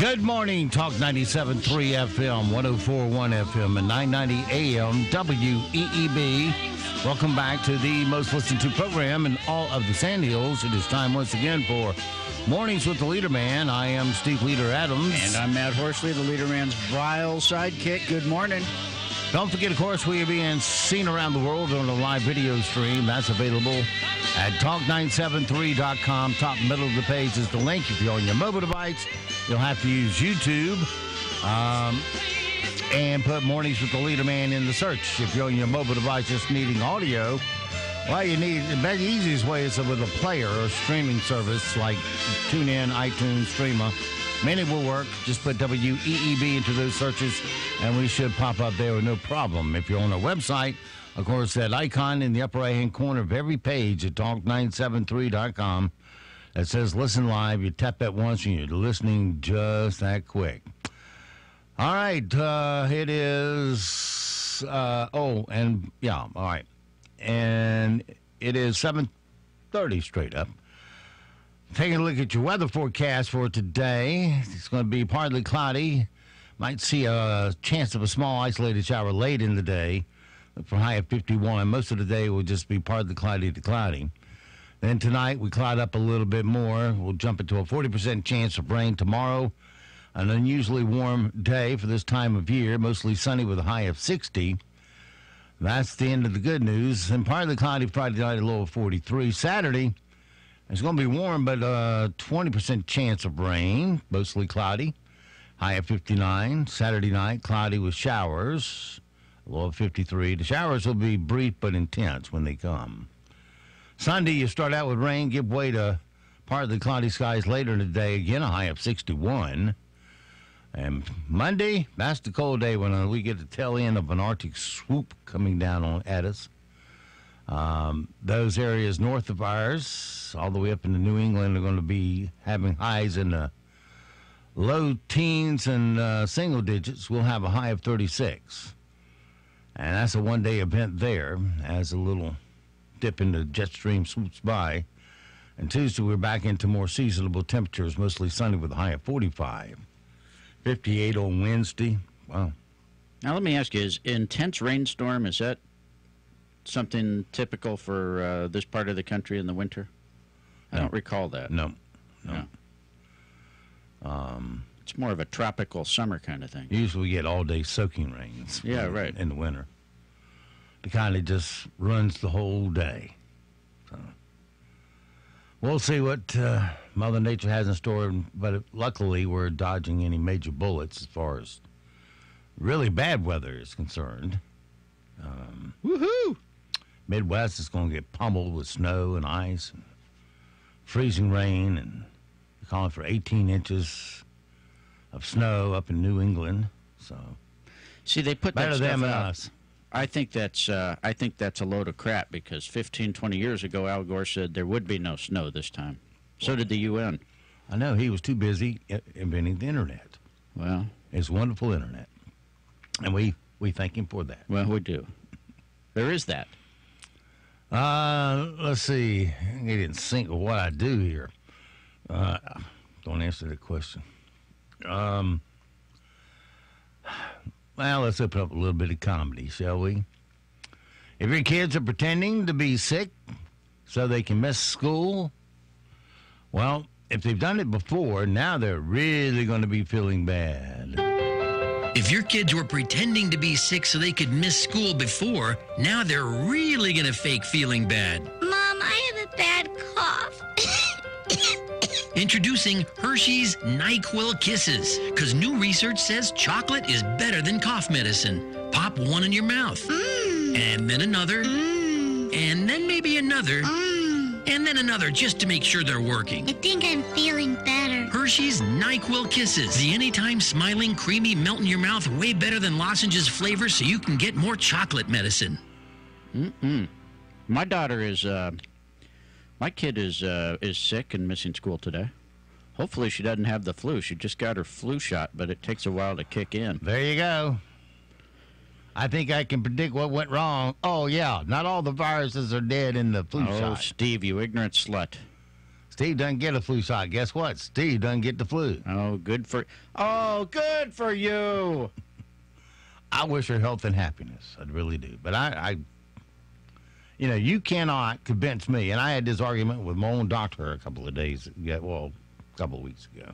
Good morning, Talk 97.3 FM, 104.1FM, and 990 AM, WEEB. Welcome back to the most listened to program in all of the Sand Hills. It is time once again for Mornings with the Leader Man. I am Steve Leader Adams. And I'm Matt Horsley, the Leader Man's vile sidekick. Good morning. Don't forget, of course, we are being seen around the world on a live video stream. That's available at talk973.com. Top middle of the page is the link. If you're on your mobile device, you'll have to use YouTube and put Mornings with the Leader Man in the search. If you're on your mobile device just needing audio, well, you need the easiest way is with a player or streaming service like TuneIn, iTunes, Streamer. Many will work. Just put WEEB into those searches, and we should pop up there with no problem. If you're on our website, of course, that icon in the upper right-hand corner of every page at talk973.com that says Listen Live. You tap that once, and you're listening just that quick. All right. It is, all right. And it is 7:30 straight up. Taking a look at your weather forecast for today, it's going to be partly cloudy. Might see a chance of a small isolated shower late in the day for a high of 51. Most of the day will just be partly cloudy to cloudy. Then tonight we cloud up a little bit more. We'll jump into a 40% chance of rain tomorrow. An unusually warm day for this time of year, mostly sunny with a high of 60. That's the end of the good news. And partly cloudy Friday night, a low of 43. Saturday, it's going to be warm, but 20% chance of rain, mostly cloudy, high of 59. Saturday night, cloudy with showers, low of 53. The showers will be brief but intense when they come. Sunday, you start out with rain, give way to partly cloudy skies later in the day, again a high of 61. And Monday, that's the cold day when we get the tail end of an Arctic swoop coming down at us. Those areas north of ours, all the way up into New England, are going to be having highs in the low teens and single digits. We'll have a high of 36. And that's a one-day event there as a little dip in the jet stream swoops by. And Tuesday, we're back into more seasonable temperatures, mostly sunny with a high of 45. 58 on Wednesday. Wow. Now, let me ask you, is intense rainstorm, is that something typical for this part of the country in the winter? I don't recall that. No. It's more of a tropical summer kind of thing. Usually we get all-day soaking rains. Yeah, right. In the winter. The kind that just runs the whole day. So we'll see what Mother Nature has in store, but luckily we're dodging any major bullets as far as really bad weather is concerned. Woohoo! Midwest is going to get pummeled with snow and ice and freezing rain, and they're calling for 18 inches of snow up in New England. So, see, they put that better stuff than out. us. I think that's a load of crap because 15, 20 years ago, Al Gore said there would be no snow this time. So did the UN. I know. He was too busy inventing the Internet. Well, it's wonderful Internet. And we thank him for that. Well, we do. There is that. Let's see. He didn't sync with what I do here. Don't answer that question. Well, let's open up a little bit of comedy, shall we? If your kids are pretending to be sick so they can miss school, well, if they've done it before, now they're really going to be feeling bad. If your kids were pretending to be sick so they could miss school before, now they're really going to fake feeling bad. Mom, I have a bad cough. Introducing Hershey's NyQuil Kisses, because new research says chocolate is better than cough medicine. Pop one in your mouth, and then another, and then maybe another, and then another, just to make sure they're working. I think I'm feeling better. Hershey's NyQuil Kisses. The anytime smiling, creamy, melt in your mouth, way better than lozenges flavor, so you can get more chocolate medicine. My daughter is, my kid is sick and missing school today. Hopefully she doesn't have the flu. She just got her flu shot, but it takes a while to kick in. There you go. I think I can predict what went wrong. Oh, yeah. Not all the viruses are dead in the flu shot. Oh, Steve, you ignorant slut. Steve doesn't get a flu shot. Guess what? Steve doesn't get the flu. Oh, good for you. I wish her health and happiness. I really do. But I you cannot convince me. And I had this argument with my own doctor a couple of weeks ago.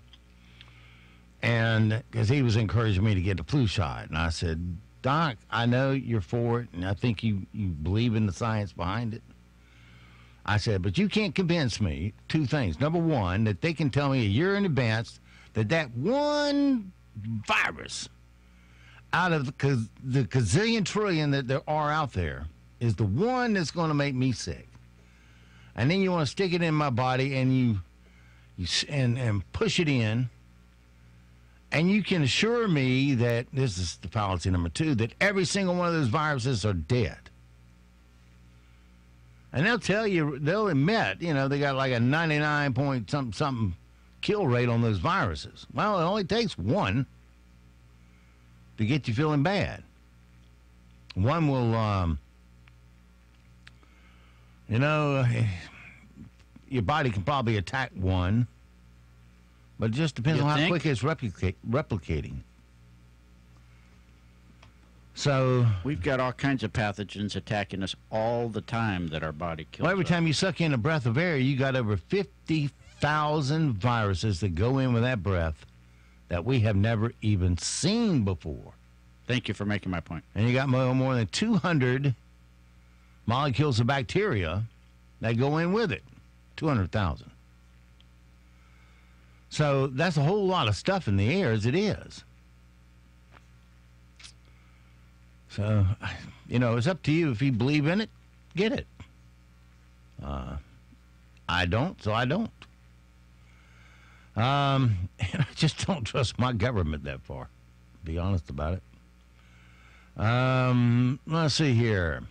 And because he was encouraging me to get the flu shot. And I said, Doc, I know you're for it, and I think you believe in the science behind it. I said, but you can't convince me two things. Number one, that they can tell me a year in advance that one virus out of the gazillion trillion that there are out there is the one that's going to make me sick. And then you want to stick it in my body and you push it in. And you can assure me that, this is the fallacy number two, that every single one of those viruses are dead. And they'll tell you, they'll admit, they got like a 99 point something kill rate on those viruses. Well, it only takes one to get you feeling bad. One will, your body can probably attack one. But it just depends on how quick it's replicating. So we've got all kinds of pathogens attacking us all the time that our body kills. Well, every time you suck in a breath of air, you got over 50,000 viruses that go in with that breath that we have never even seen before. Thank you for making my point. And you got more than 200 molecules of bacteria that go in with it. 200,000. So that's a whole lot of stuff in the air as it is. So, it's up to you. If you believe in it, get it. I don't, so I don't. And I just don't trust my government that far, to be honest about it. Let's see here.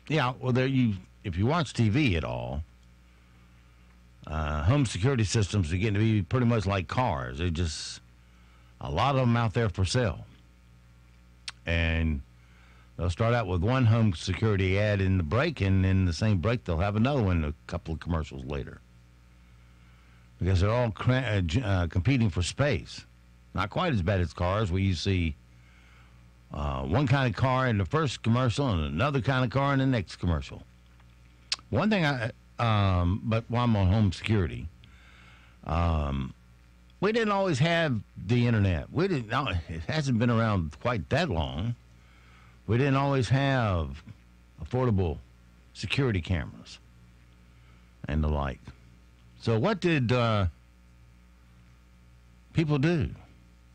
Yeah, well, if you watch TV at all, home security systems are getting to be pretty much like cars. They're just a lot of them out there for sale. And they'll start out with one home security ad in the break, and in the same break they'll have another one a couple of commercials later. Because they're all competing for space. Not quite as bad as cars, where you see one kind of car in the first commercial and another kind of car in the next commercial. One thing but while I'm on home security, we didn't always have the internet. It hasn't been around quite that long. We didn't always have affordable security cameras and the like. So what did people do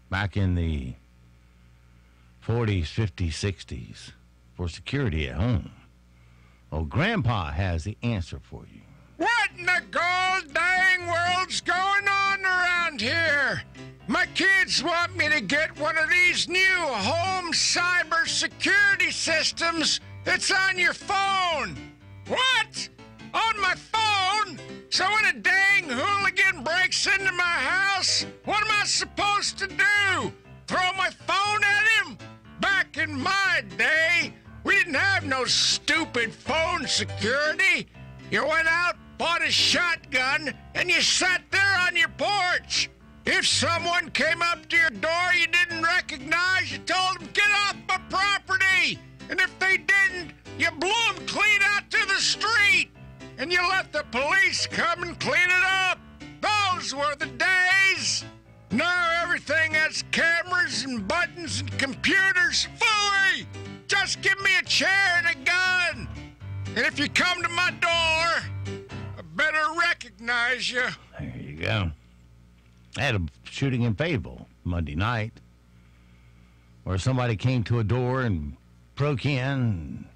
back in the 40s, 50s, 60s for security at home? Well, Grandpa has the answer for you. What in the gold dang world's going on around here? My kids want me to get one of these new home cyber security systems that's on your phone. What? On my phone? So when a dang hooligan breaks into my house, what am I supposed to do? Throw my phone at him? Back in my day, we didn't have no stupid phone security. You went out, bought a shotgun, and you sat there on your porch. If someone came up to your door you didn't recognize, you told them, get off my property. And if they didn't, you blew them clean out to the street. And you let the police come and clean it up. Those were the days. Now everything has cameras and buttons and computers. Phooey! Just give me a chair and a gun. And if you come to my door, I better recognize you. There you go. I had a shooting in Fayetteville Monday night where somebody came to a door and broke in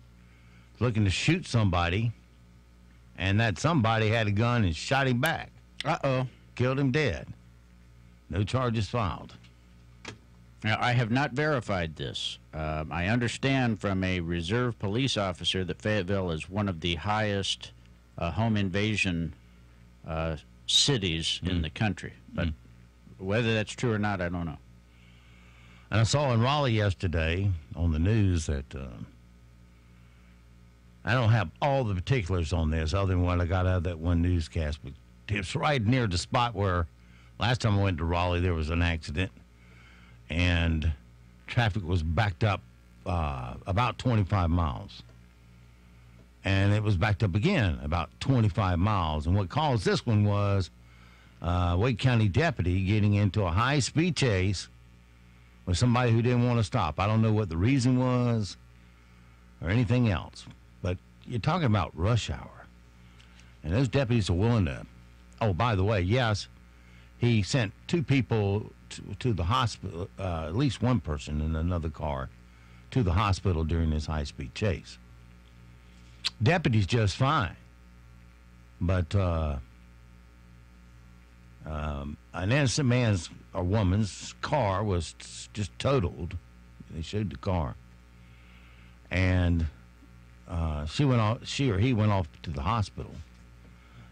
looking to shoot somebody, and that somebody had a gun and shot him back. Uh-oh. Killed him dead. No charges filed. Now, I have not verified this. I understand from a reserve police officer that Fayetteville is one of the highest home invasion cities in the country. But whether that's true or not, I don't know. And I saw in Raleigh yesterday on the news that I don't have all the particulars on this other than what I got out of that one newscast, but It's right near the spot where last time I went to Raleigh, there was an accident, and traffic was backed up about 25 miles. And it was backed up again about 25 miles. And what caused this one was Wake County deputy getting into a high-speed chase with somebody who didn't want to stop. I don't know what the reason was or anything else. But you're talking about rush hour. And those deputies are willing to... Oh, by the way, yes, he sent two people to the hospital, at least one person in another car, to the hospital during this high-speed chase. Deputy's just fine. But an innocent man's or woman's car was just totaled. They showed the car. And she or he went off to the hospital.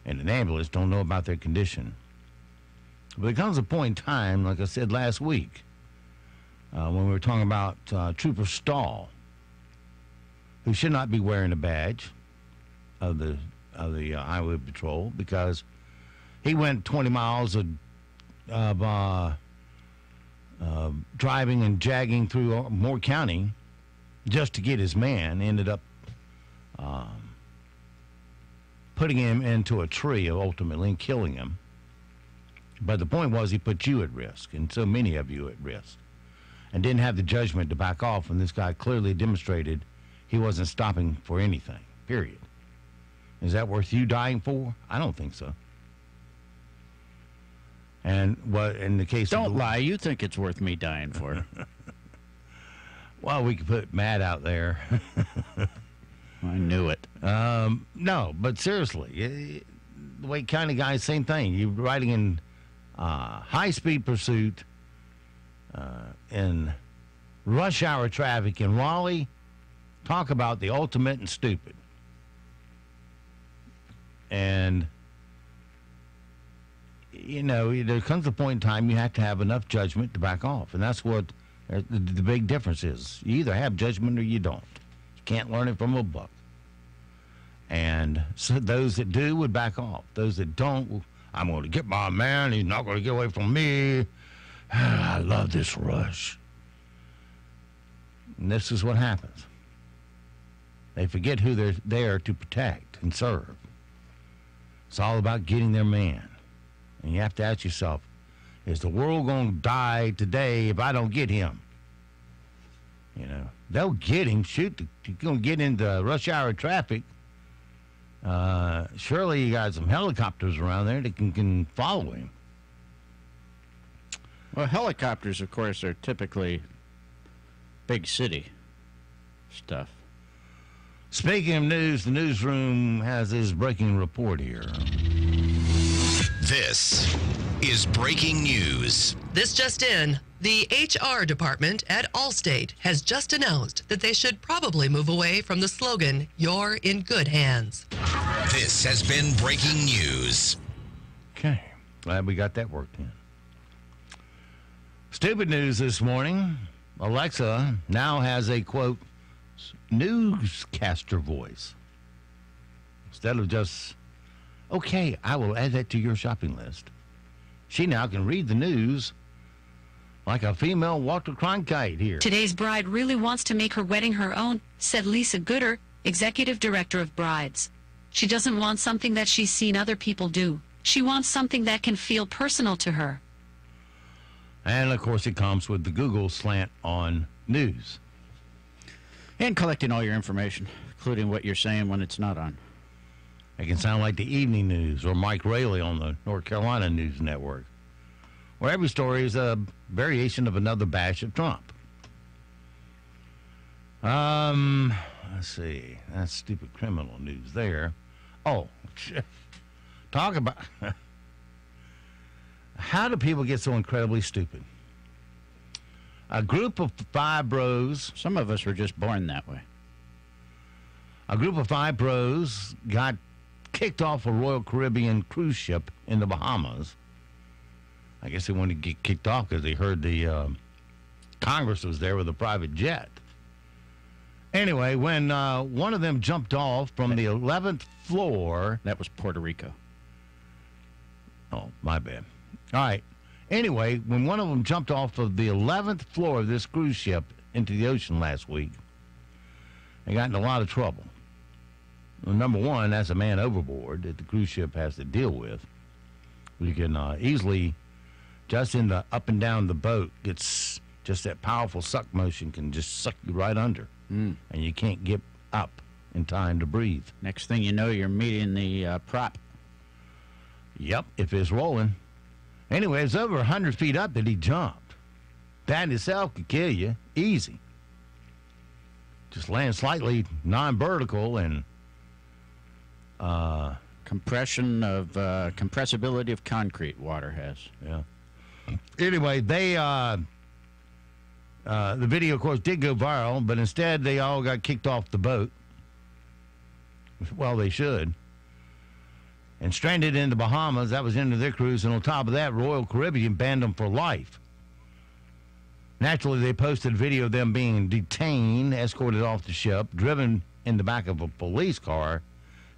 And an ambulance don't know about their condition. But there comes a point in time, like I said last week, when we were talking about Trooper Stahl, who should not be wearing a badge of the Highway Patrol because he went 20 miles of driving and jagging through Moore County just to get his man. Ended up putting him into a tree ultimately and killing him. But the point was he put you at risk, and so many of you at risk, and didn't have the judgment to back off when this guy clearly demonstrated he wasn't stopping for anything, period. Is that worth you dying for? I don't think so. And what in the case Don't lie. You think it's worth me dying for. Well, we could put Matt out there. I knew it. No, but seriously, the Wake County guys, same thing. You're riding in high-speed pursuit in rush hour traffic in Raleigh. Talk about the ultimate and stupid. And, you know, there comes a point in time you have to have enough judgment to back off. And that's what the big difference is. You either have judgment or you don't. You can't learn it from a book. And so those that do would back off. Those that don't, I'm going to get my man. He's not going to get away from me. I love this rush. And this is what happens. They forget who they're there to protect and serve. It's all about getting their man. And you have to ask yourself, is the world going to die today if I don't get him? You know, they'll get him. Shoot, you're going to get into rush hour traffic. Surely you got some helicopters around there that can follow him. Well, helicopters, of course, are typically big city stuff. Speaking of news, the newsroom has this breaking report here. This is breaking news. This just in. The HR department at Allstate has just announced that they should probably move away from the slogan, "You're in good hands." This has been breaking news. Okay, glad we got that worked in. Stupid news this morning. Alexa now has a, quote, newscaster voice. Instead of just, okay, I will add that to your shopping list. She now can read the news like a female Walter Cronkite here. Today's bride really wants to make her wedding her own, said Lisa Gooder, executive director of Brides. She doesn't want something that she's seen other people do. She wants something that can feel personal to her. And, of course, it comes with the Google slant on news. And collecting all your information, including what you're saying when it's not on. It can sound like the evening news or Mike Rayleigh on the North Carolina News Network, where every story is a variation of another bash of Trump. Let's see. That's stupid criminal news there. Oh, talk about... How do people get so incredibly stupid? A group of 5 bros... Some of us were just born that way. A group of 5 bros got kicked off a Royal Caribbean cruise ship in the Bahamas. I guess they wanted to get kicked off because they heard the Congress was there with a private jet. Anyway, when one of them jumped off from the 11th floor... That was Puerto Rico. Oh, my bad. All right. Anyway, when one of them jumped off of the 11th floor of this cruise ship into the ocean last week, they got in a lot of trouble. Well, number one, that's a man overboard that the cruise ship has to deal with. You can easily, just in the up and down the boat, gets just that powerful suck motion can just suck you right under. And you can't get up in time to breathe. Next thing you know, you're meeting the prop. Yep, if it's rolling. Anyway, it's over 100 feet up that he jumped. That in itself could kill you. Easy. Just land slightly non-vertical and... compressibility of concrete water has. Yeah. Anyway, they... the video, of course, did go viral, but instead they all got kicked off the boat. Well, they should. And stranded in the Bahamas. That was the end of their cruise. And on top of that, Royal Caribbean banned them for life. Naturally, they posted a video of them being detained, escorted off the ship, driven in the back of a police car,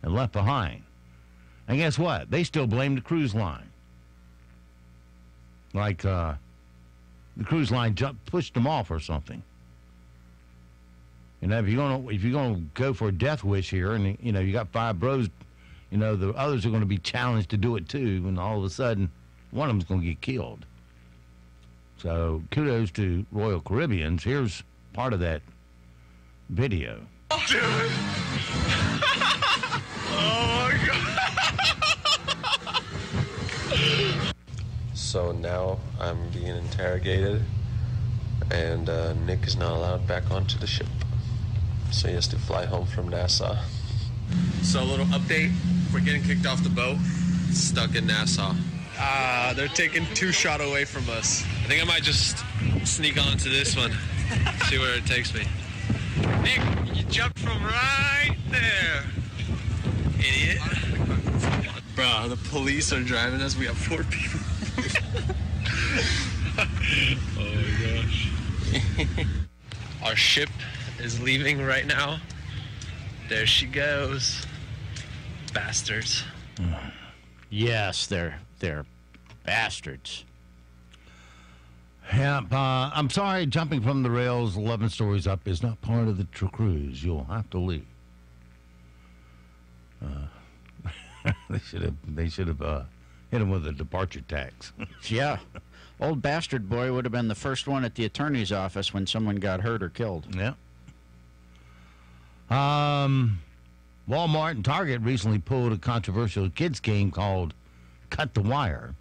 and left behind. And guess what? They still blame the cruise line. Like the cruise line pushed them off or something. You know, if you're gonna go for a death wish here, and you know you got 5 bros, you know the others are going to be challenged to do it too, and all of a sudden, one of them's going to get killed. So kudos to Royal Caribbeans. Here's part of that video. Oh my God! So now I'm being interrogated, and Nick is not allowed back onto the ship. So he has to fly home from Nassau. So a little update, we're getting kicked off the boat. Stuck in Nassau. They're taking 2 shots away from us. I think I might just sneak onto this one, see where it takes me. Nick, you jumped from right there. Idiot. Bro, the police are driving us. We have 4 people. Oh my gosh. Our ship is leaving right now. There she goes. Bastards. Yes, they're bastards. Yeah, I'm sorry, jumping from the rails 11 stories up is not part of the cruise. You'll have to leave. They should have hit him with a departure tax. Yeah. Old bastard boy would have been the first one at the attorney's office when someone got hurt or killed. Yeah. Walmart and Target recently pulled a controversial kids game called Cut the Wire,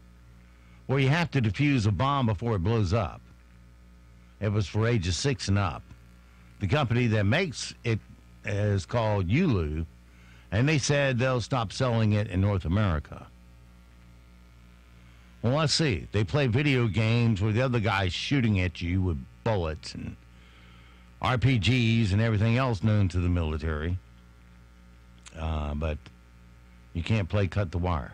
where you have to defuse a bomb before it blows up. It was for ages 6 and up. The company that makes it is called Yulu, and they said they'll stop selling it in North America. Well, let's see. They play video games where the other guy's shooting at you with bullets and RPGs and everything else known to the military. But you can't play Cut the Wire.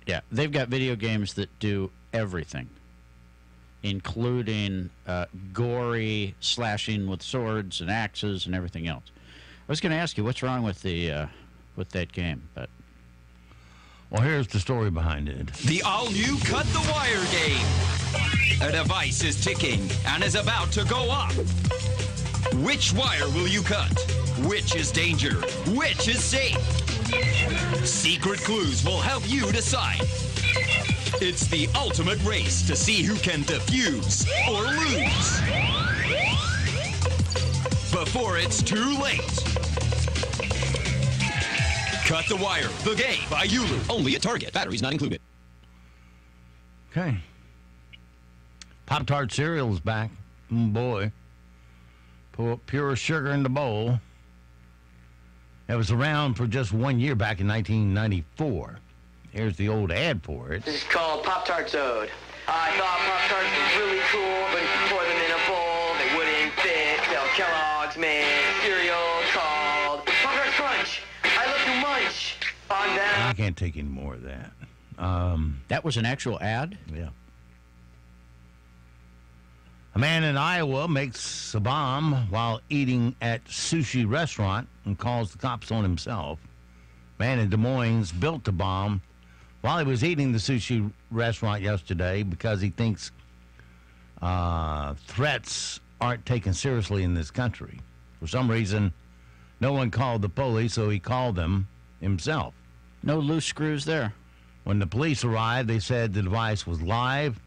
Yeah, they've got video games that do everything, including gory slashing with swords and axes and everything else. I was going to ask you what's wrong with with that game, but well, here's the story behind it. The all-new Cut the Wire game. A device is ticking and is about to go off. Which wire will you cut? Which is danger? Which is safe? Secret clues will help you decide. It's the ultimate race to see who can defuse or lose. Before it's too late. Cut the Wire, the game by Yulu. Only at Target. Batteries not included. Okay. Pop-Tart cereal is back. Boy. Pure sugar in the bowl. It was around for just 1 year back in 1994. Here's the old ad for it. This is called Pop-Tarts Ode. I thought Pop-Tarts was really cool, but if you pour them in a bowl, they wouldn't fit. So Kellogg's made cereal called Pop-Tarts Crunch. I love to munch on them. I can't take any more of that. That was an actual ad? Yeah. A man in Iowa makes a bomb while eating at sushi restaurant and calls the cops on himself. Man in Des Moines built a bomb while he was eating the sushi restaurant yesterday because he thinks threats aren't taken seriously in this country. For some reason, no one called the police, so he called them himself. No loose screws there. When the police arrived, they said the device was live,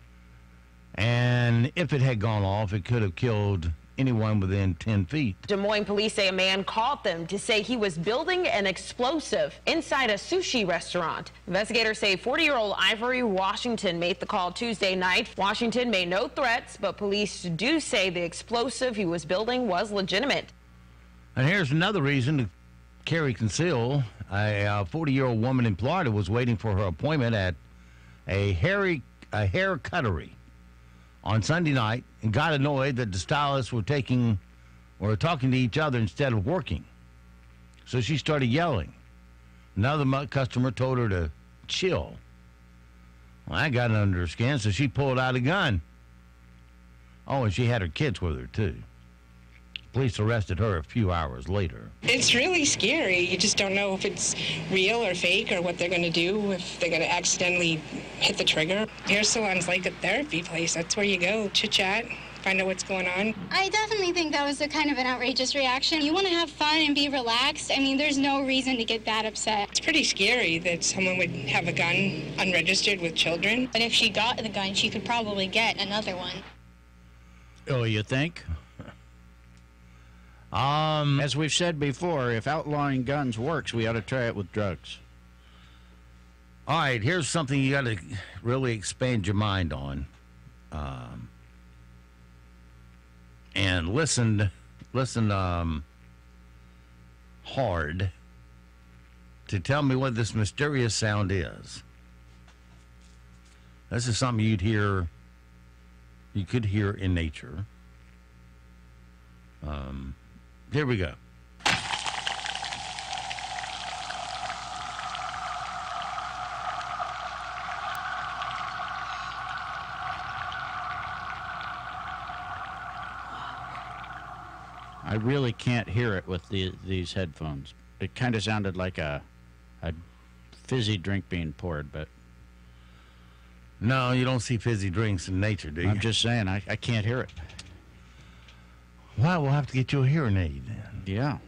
and if it had gone off, it could have killed anyone within 10 feet. Des Moines police say a man caught them to say he was building an explosive inside a sushi restaurant. Investigators say 40-year-old Ivory Washington made the call Tuesday night. Washington made no threats, but police do say the explosive he was building was legitimate. And here's another reason to carry conceal. A 40-year-old woman in Florida was waiting for her appointment at a hair cuttery on Sunday night and got annoyed that the stylists were talking to each other instead of working. So she started yelling. Another customer told her to chill. Well, I got under her skin, so she pulled out a gun. Oh, and she had her kids with her, too. Police arrested her a few hours later. It's really scary. You just don't know if it's real or fake or what they're going to do, if they're going to accidentally hit the trigger. Hair salon's like a therapy place. That's where you go, chit-chat, find out what's going on. I definitely think that was a kind of an outrageous reaction. You want to have fun and be relaxed. I mean, there's no reason to get that upset. It's pretty scary that someone would have a gun unregistered with children. But if she got the gun, she could probably get another one. Oh, you think? As we've said before, if outlawing guns works, we ought to try it with drugs. All right, here's something you got to really expand your mind on. And listen hard to tell me what this mysterious sound is. This is something you could hear in nature. Here we go. I really can't hear it with these headphones. It kind of sounded like a fizzy drink being poured, but... No, you don't see fizzy drinks in nature, do you? I'm just saying, I can't hear it. Well, we'll have to get you a hearing aid then. Yeah,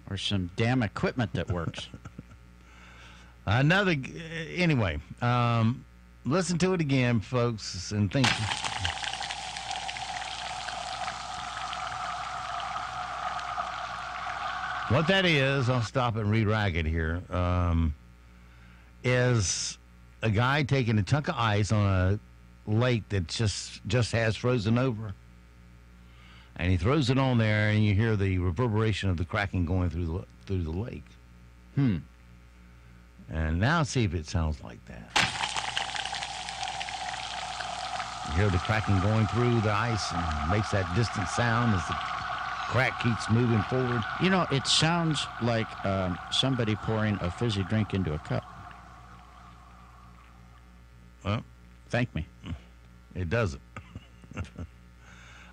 or some damn equipment that works. Anyway, listen to it again, folks, and think. What that is, I'll stop and re-rag it here, is a guy taking a chunk of ice on a lake that just has frozen over. And he throws it on there, and you hear the reverberation of the cracking going through the lake. And now see if it sounds like that. You hear the cracking going through the ice and makes that distant sound as the crack keeps moving forward. You know, it sounds like somebody pouring a fizzy drink into a cup. Well, thank me. It doesn't.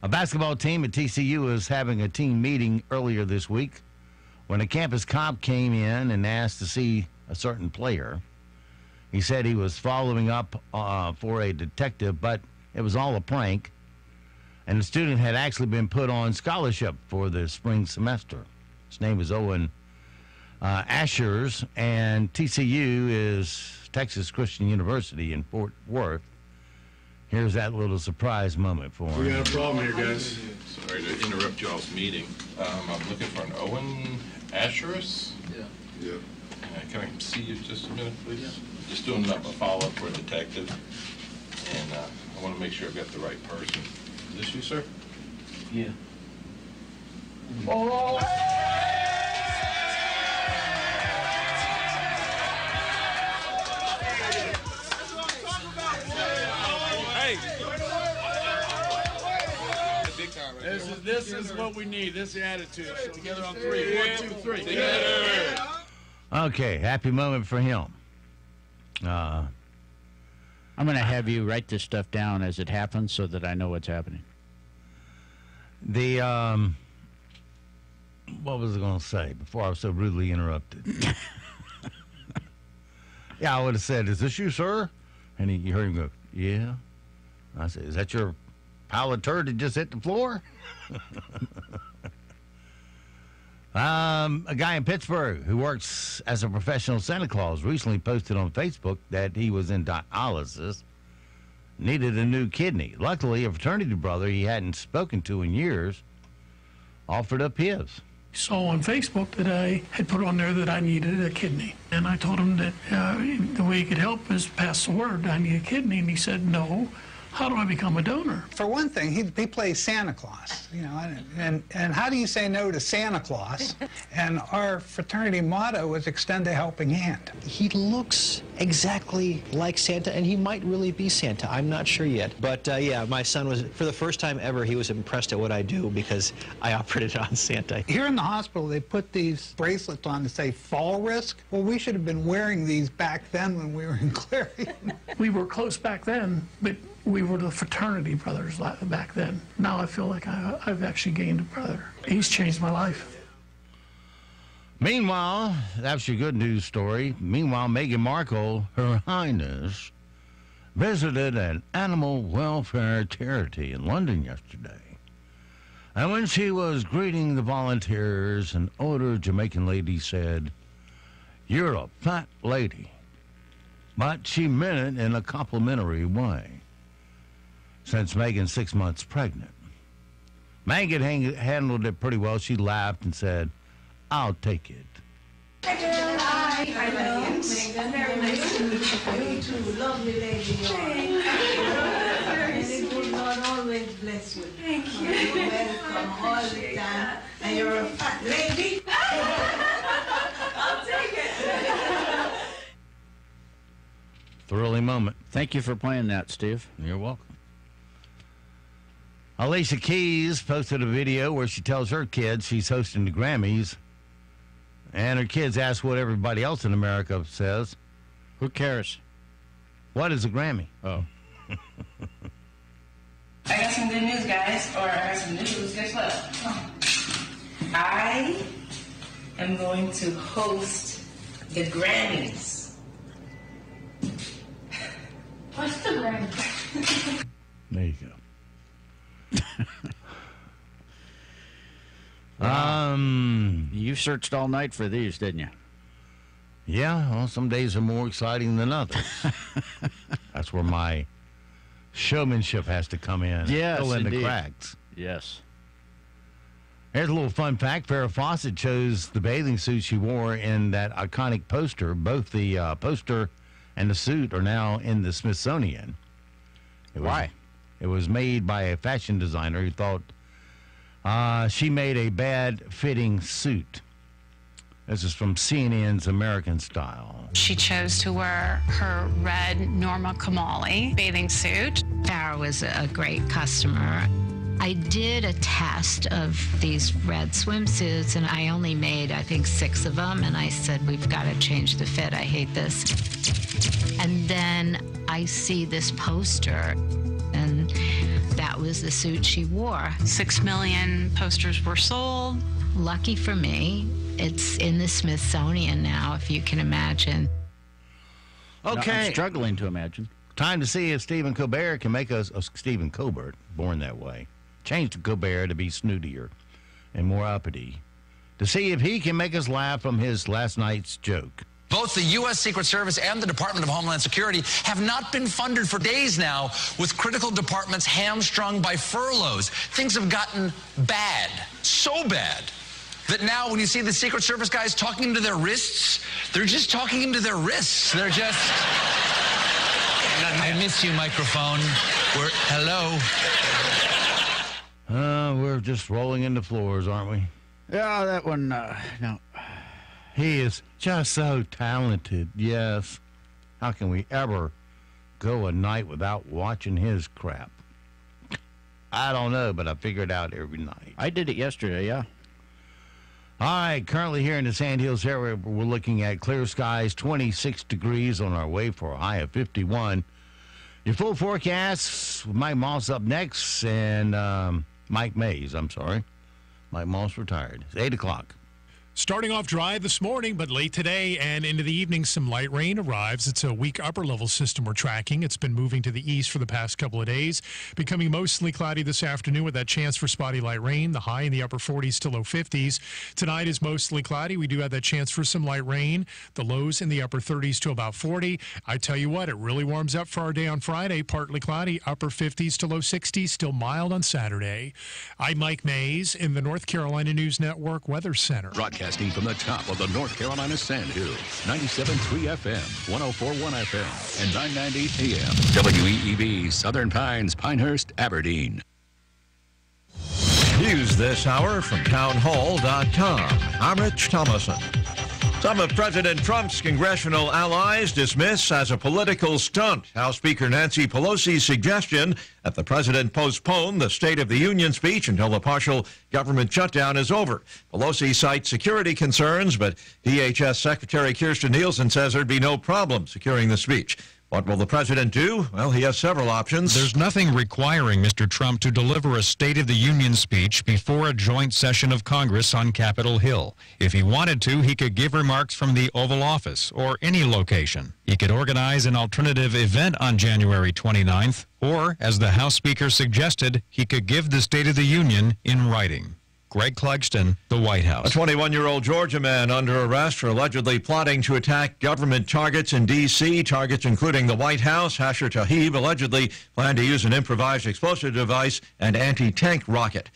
A basketball team at TCU was having a team meeting earlier this week when a campus cop came in and asked to see a certain player. He said he was following up for a detective, but it was all a prank, and the student had actually been put on scholarship for the spring semester. His name is Owen Ashers, and TCU is Texas Christian University in Fort Worth. Here's that little surprise moment for him. We got a problem here, guys. Sorry to interrupt y'all's meeting. I'm looking for an Owen Asherus. Yeah. Can I see you just a minute, please? Yeah. Just doing a follow-up for a detective. And I want to make sure I've got the right person. Is this you, sir? Yeah. Oh! This is what we need. This is the attitude. Together on three. 1, 2, 3. Together. Okay, happy moment for him. I'm going to have you write this stuff down as it happens so that I know what's happening. What was I going to say before I was so rudely interrupted? Yeah, I would have said, "Is this you, sir?" And you heard him go, "Yeah." I said, "Is that your pile of turd that just hit the floor?" A guy in Pittsburgh who works as a professional Santa Claus recently posted on Facebook that he was in dialysis, needed a new kidney. Luckily, a fraternity brother he hadn't spoken to in years offered up his. Saw on Facebook that I had put on there that I needed a kidney. And I told him that the way he could help is pass the word, I need a kidney. And he said, no. How do I become a donor? For one thing, he plays Santa Claus, you know, and how do you say no to Santa Claus? And our fraternity motto is extend a helping hand. He looks exactly like Santa, and he might really be Santa. I'm not sure yet. But yeah, my son was, for the first time ever, he was impressed at what I do because I operated on Santa. Here in the hospital, they put these bracelets on to say fall risk. Well, we should have been wearing these back then when we were in Clarion. We were close back then, but we were the fraternity brothers back then. Now I feel like I've actually gained a brother. He's changed my life. Meanwhile, that's your good news story. Meanwhile, Meghan Markle, Her Highness, visited an animal welfare charity in London yesterday. And when she was greeting the volunteers, an older Jamaican lady said, "You're a fat lady." But she meant it in a complimentary way. Since Megan's 6 months pregnant. Megan handled it pretty well. She laughed and said, "I'll take it." Hi, girl. Hi. Hello. Megan. Very nice to meet you. You too. Lovely lady. Very sweet. Good Lord always bless you. Thank you. You're welcome all the time. And you're a fat lady. I'll take it. Thrilling moment. Thank you for playing that, Steve. You're welcome. Alicia Keys posted a video where she tells her kids she's hosting the Grammys, and her kids ask what everybody else in America says. Who cares? What is a Grammy? Oh. I got some good news, guys, or I got some news. Guess what? I am going to host the Grammys. What's the Grammys? There you go. You searched all night for these, didn't you? Yeah, well, some days are more exciting than others. That's where my showmanship has to come in. Yes, fill in indeed. the cracks. Yes. Here's a little fun fact. Farrah Fawcett chose the bathing suit she wore in that iconic poster. Both the poster and the suit are now in the Smithsonian. Why? It was made by a fashion designer who thought she made a bad-fitting suit. This is from CNN's American Style. She chose to wear her red Norma Kamali bathing suit. Farrah was a great customer. I did a test of these red swimsuits, and I only made, I think, 6 of them, and I said, we've got to change the fit. I hate this. And then I see this poster, and that was the suit she wore. 6 million posters were sold. Lucky for me, it's in the Smithsonian now, if you can imagine. Okay. No, I'm struggling to imagine. Time to see if Stephen Colbert can make us, Stephen Colbert, born that way, change to Colbert to be snootier and more uppity, to see if he can make us laugh from his last night's joke. Both the U.S. Secret Service and the Department of Homeland Security have not been funded for days now, with critical departments hamstrung by furloughs. Things have gotten bad, so bad, that now when you see the Secret Service guys talking into their wrists, they're just talking into their wrists. They're just... I miss you, microphone. Hello. We're just rolling into floors, aren't we? Yeah, that one, no. He is just so talented, yes. How can we ever go a night without watching his crap? I don't know, but I figure it out every night. I did it yesterday, yeah. All right, currently here in the Sand Hills area, we're looking at clear skies, 26 degrees on our way for a high of 51. Your full forecast, Mike Moss up next, and Mike Mays, I'm sorry. Mike Moss retired. It's 8 o'clock. Starting off dry this morning, but late today and into the evening, some light rain arrives. It's a weak upper-level system we're tracking. It's been moving to the east for the past couple of days, becoming mostly cloudy this afternoon with that chance for spotty light rain. The high in the upper 40s to low 50s. Tonight is mostly cloudy. We do have that chance for some light rain. The lows in the upper 30s to about 40. I tell you what, it really warms up for our day on Friday. Partly cloudy, upper 50s to low 60s, still mild on Saturday. I'm Mike Mays in the North Carolina News Network Weather Center. Broadcasting from the top of the North Carolina Sandhills, 97.3 FM, 104.1FM, and 990 AM. WEEB, Southern Pines, Pinehurst, Aberdeen. News this hour from townhall.com. I'm Rich Thomason. Some of President Trump's congressional allies dismiss as a political stunt House Speaker Nancy Pelosi's suggestion that the president postpone the State of the Union speech until the partial government shutdown is over. Pelosi cites security concerns, but DHS Secretary Kirstjen Nielsen says there'd be no problem securing the speech. What will the president do? Well, he has several options. There's nothing requiring Mr. Trump to deliver a State of the Union speech before a joint session of Congress on Capitol Hill. If he wanted to, he could give remarks from the Oval Office or any location. He could organize an alternative event on January 29th, or, as the House Speaker suggested, he could give the State of the Union in writing. Greg Clugston, the White House. A 21-year-old Georgia man under arrest for allegedly plotting to attack government targets in D.C., targets including the White House. Hasher Tahib allegedly planned to use an improvised explosive device and anti-tank rocket.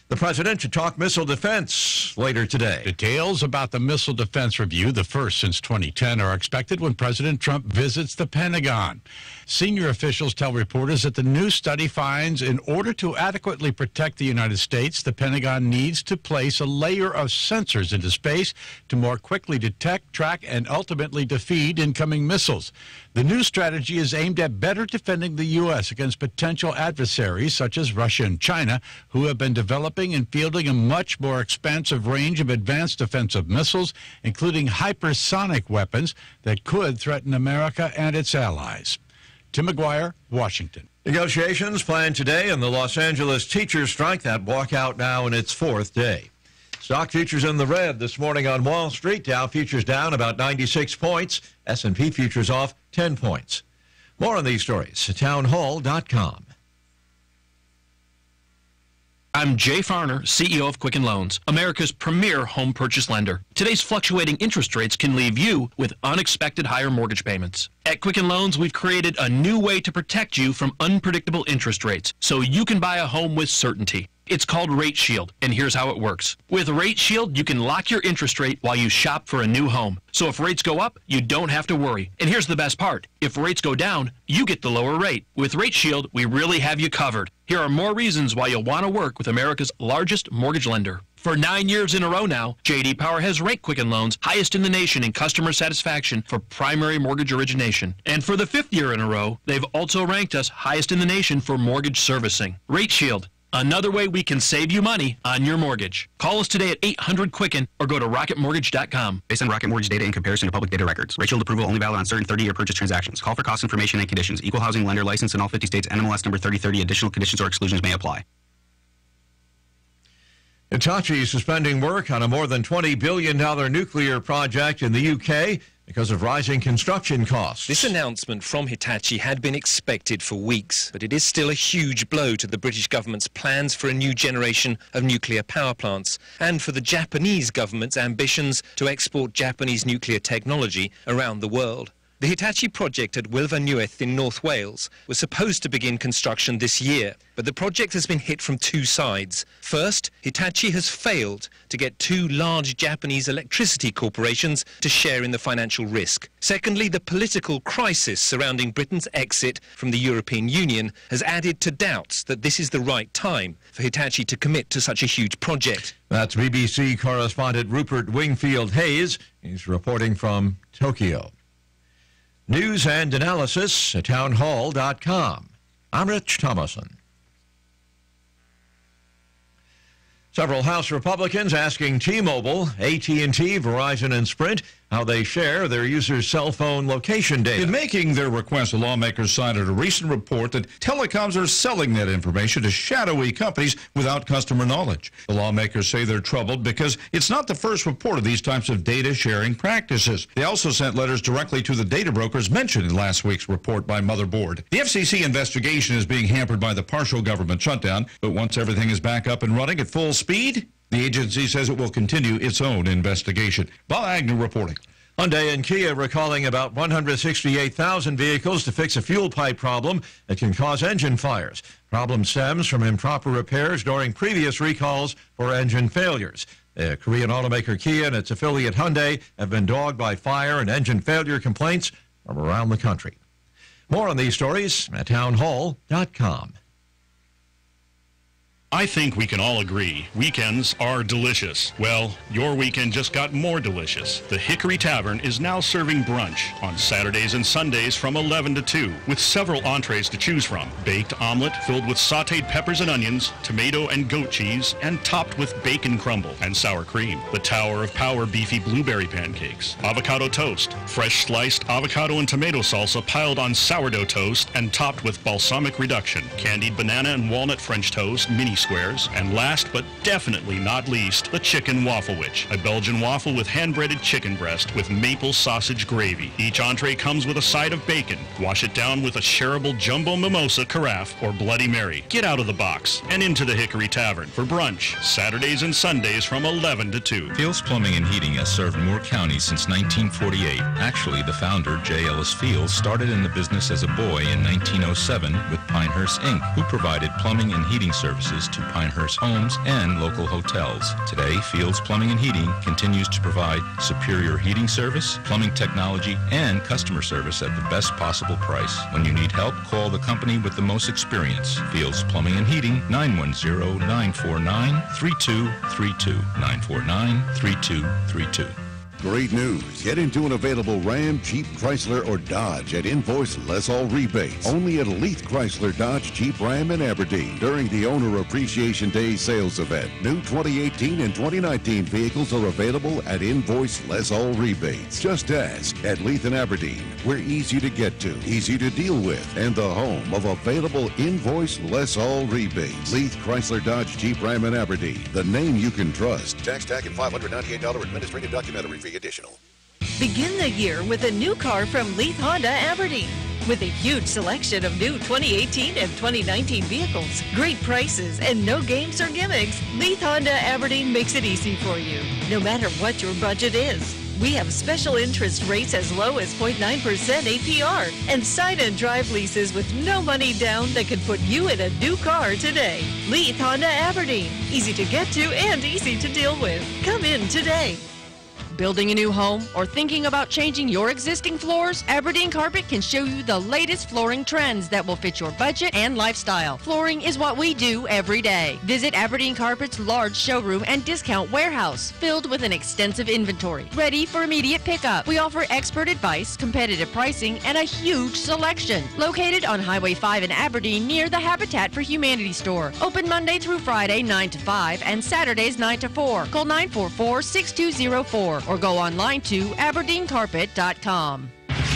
The president should talk missile defense later today. Details about the missile defense review, the first since 2010, are expected when President Trump visits the Pentagon. Senior officials tell reporters that the new study finds in order to adequately protect the United States, the Pentagon needs to place a layer of sensors into space to more quickly detect, track, and ultimately defeat incoming missiles. The new strategy is aimed at better defending the U.S. against potential adversaries such as Russia and China, who have been developing and fielding a much more expansive range of advanced defensive missiles, including hypersonic weapons that could threaten America and its allies. Tim McGuire, Washington. Negotiations planned today in the Los Angeles teachers' strike. That walkout now in its fourth day. Stock futures in the red this morning on Wall Street. Dow futures down about 96 points. S&P futures off 10 points. More on these stories at townhall.com. I'm Jay Farner, CEO of Quicken Loans, America's premier home purchase lender. Today's fluctuating interest rates can leave you with unexpected higher mortgage payments. At Quicken Loans, we've created a new way to protect you from unpredictable interest rates so you can buy a home with certainty. It's called Rate Shield, and here's how it works. With Rate Shield, you can lock your interest rate while you shop for a new home. So if rates go up, you don't have to worry. And here's the best part. If rates go down, you get the lower rate. With Rate Shield, we really have you covered. Here are more reasons why you'll want to work with America's largest mortgage lender. For 9 years in a row now, J.D. Power has ranked Quicken Loans highest in the nation in customer satisfaction for primary mortgage origination. And for the 5th year in a row, they've also ranked us highest in the nation for mortgage servicing. Rate Shield. Another way we can save you money on your mortgage. Call us today at 800-QUICKEN or go to rocketmortgage.com. Based on Rocket Mortgage data in comparison to public data records. Rate Shield approval only valid on certain 30-year purchase transactions. Call for cost information and conditions. Equal housing lender license in all 50 states. NMLS number 3030. Additional conditions or exclusions may apply. Hitachi suspending work on a more than $20 billion nuclear project in the UK because of rising construction costs. This announcement from Hitachi had been expected for weeks, but it is still a huge blow to the British government's plans for a new generation of nuclear power plants and for the Japanese government's ambitions to export Japanese nuclear technology around the world. The Hitachi project at Wilfynydd in North Wales was supposed to begin construction this year, but the project has been hit from two sides. First, Hitachi has failed to get two large Japanese electricity corporations to share in the financial risk. Secondly, the political crisis surrounding Britain's exit from the European Union has added to doubts that this is the right time for Hitachi to commit to such a huge project. That's BBC correspondent Rupert Wingfield-Hayes. He's reporting from Tokyo. News and analysis at townhall.com. I'm Rich Thomason. Several House Republicans asking T-Mobile, AT&T, Verizon, and Sprint how they share their users' cell phone location data. In making their request, the lawmakers cited a recent report that telecoms are selling that information to shadowy companies without customer knowledge. The lawmakers say they're troubled because it's not the first report of these types of data sharing practices. They also sent letters directly to the data brokers mentioned in last week's report by Motherboard. The FCC investigation is being hampered by the partial government shutdown, but once everything is back up and running at full speed, the agency says it will continue its own investigation. Bob Agnew reporting. Hyundai and Kia recalling about 168,000 vehicles to fix a fuel pipe problem that can cause engine fires. Problem stems from improper repairs during previous recalls for engine failures. The Korean automaker Kia and its affiliate Hyundai have been dogged by fire and engine failure complaints from around the country. More on these stories at townhall.com. I think we can all agree weekends are delicious. Well, your weekend just got more delicious. The Hickory Tavern is now serving brunch on Saturdays and Sundays from 11 to 2 with several entrees to choose from. Baked omelet filled with sauteed peppers and onions, tomato and goat cheese, and topped with bacon crumble and sour cream. The Tower of Power beefy blueberry pancakes, avocado toast, fresh sliced avocado and tomato salsa piled on sourdough toast and topped with balsamic reduction, candied banana and walnut French toast, mini squares, and last but definitely not least, the Chicken Waffle Witch, a Belgian waffle with hand-breaded chicken breast with maple sausage gravy. Each entree comes with a side of bacon. Wash it down with a shareable jumbo mimosa, carafe, or Bloody Mary. Get out of the box and into the Hickory Tavern for brunch, Saturdays and Sundays from 11 to 2. Fields Plumbing and Heating has served Moore County since 1948. Actually, the founder, J. Ellis Fields, started in the business as a boy in 1907 with Pinehurst, Inc., who provided plumbing and heating services to Pinehurst homes and local hotels. Today, Fields Plumbing and Heating continues to provide superior heating service, plumbing technology, and customer service at the best possible price. When you need help, call the company with the most experience. Fields Plumbing and Heating, 910-949-3232. 949-3232. Great news. Get into an available Ram, Jeep, Chrysler, or Dodge at invoice less all rebates. Only at Leith Chrysler, Dodge, Jeep, Ram, in Aberdeen during the Owner Appreciation Day sales event. New 2018 and 2019 vehicles are available at invoice less all rebates. Just ask at Leith and Aberdeen. We're easy to get to, easy to deal with, and the home of available invoice less all rebates. Leith Chrysler, Dodge, Jeep, Ram, in Aberdeen. The name you can trust. Tax tag and $598 administrative documentary fee additional. Begin the year with a new car from Leith Honda Aberdeen. With a huge selection of new 2018 and 2019 vehicles, great prices, and no games or gimmicks, Leith Honda Aberdeen makes it easy for you, no matter what your budget is. We have special interest rates as low as 0.9% APR and sign and drive leases with no money down that could put you in a new car today. Leith Honda Aberdeen, easy to get to and easy to deal with. Come in today. Building a new home or thinking about changing your existing floors? Aberdeen Carpet can show you the latest flooring trends that will fit your budget and lifestyle. Flooring is what we do every day. Visit Aberdeen Carpet's large showroom and discount warehouse filled with an extensive inventory, ready for immediate pickup. We offer expert advice, competitive pricing, and a huge selection. Located on Highway 5 in Aberdeen near the Habitat for Humanity store. Open Monday through Friday 9 to 5 and Saturdays 9 to 4. Call 944-6204. Or go online to aberdeencarpet.com.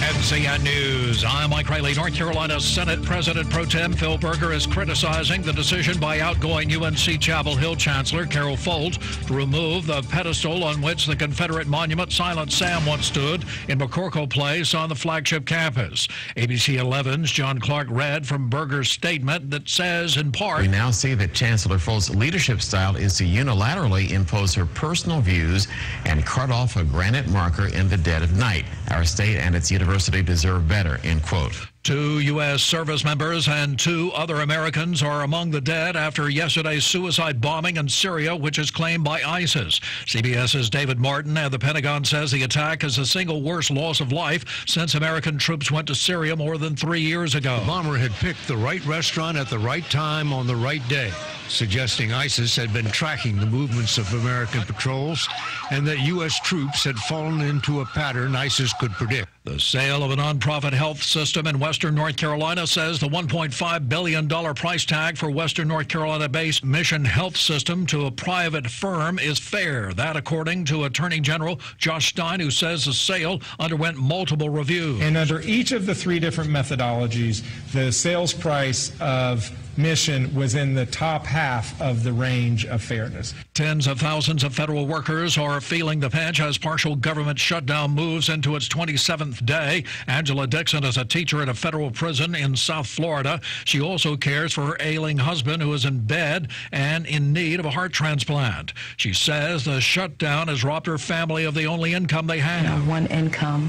NCN News. I'm Mike Riley. North Carolina Senate President Pro Tem Phil Berger is criticizing the decision by outgoing UNC Chapel Hill Chancellor Carol Folt to remove the pedestal on which the Confederate monument Silent Sam once stood in McCorkle Place on the flagship campus. ABC 11's John Clark read from Berger's statement that says, in part, we now see that Chancellor Folt's leadership style is to unilaterally impose her personal views and cut off a granite marker in the dead of night. Our state and its university deserve better, end quote. 2 U.S. service members and 2 other Americans are among the dead after yesterday's suicide bombing in Syria, which is claimed by ISIS. CBS's David Martin and the Pentagon says the attack is the single worst loss of life since American troops went to Syria more than 3 years ago. The bomber had picked the right restaurant at the right time on the right day, suggesting ISIS had been tracking the movements of American patrols and that U.S. troops had fallen into a pattern ISIS could predict. The sale of a nonprofit health system in Western North Carolina says the $1.5 billion price tag for Western North Carolina-based Mission Health System to a private firm is fair. That according to Attorney General Josh Stein, who says the sale underwent multiple reviews. And under each of the three different methodologies, the sales price of Mission was in the top half of the range of fairness. Tens of thousands of federal workers are feeling the pinch as partial government shutdown moves into its 27th day. Angela Dixon is a teacher at a federal prison in South Florida. She also cares for her ailing husband, who is in bed and in need of a heart transplant. She says the shutdown has robbed her family of the only income they have. One income.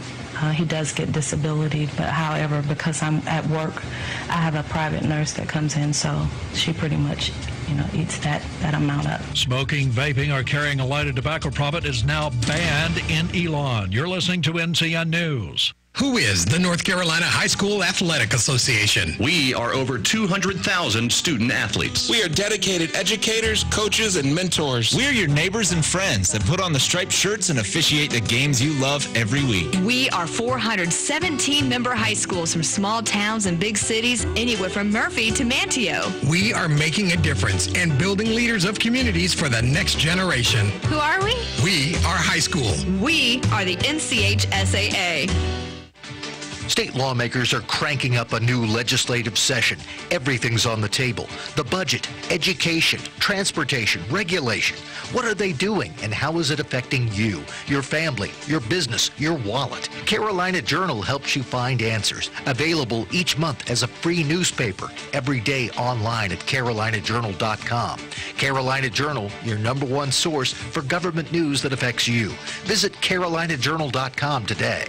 He does get disability, but however, because I'm at work, I have a private nurse that comes in, so she pretty much, eats that amount up. Smoking, vaping, or carrying a lighted tobacco product is now banned in Elon. You're listening to NCN News. Who is the North Carolina High School Athletic Association? We are over 200,000 student athletes. We are dedicated educators, coaches, and mentors. We are your neighbors and friends that put on the striped shirts and officiate the games you love every week. We are 417 member high schools from small towns and big cities, anywhere from Murphy to Manteo. We are making a difference and building leaders of communities for the next generation. Who are we? We are high school. We are the NCHSAA. State lawmakers are cranking up a new legislative session. Everything's on the table. The budget, education, transportation, regulation. What are they doing and how is it affecting you, your family, your business, your wallet? Carolina Journal helps you find answers. Available each month as a free newspaper. Every day online at carolinajournal.com. Carolina Journal, your #1 source for government news that affects you. Visit carolinajournal.com today.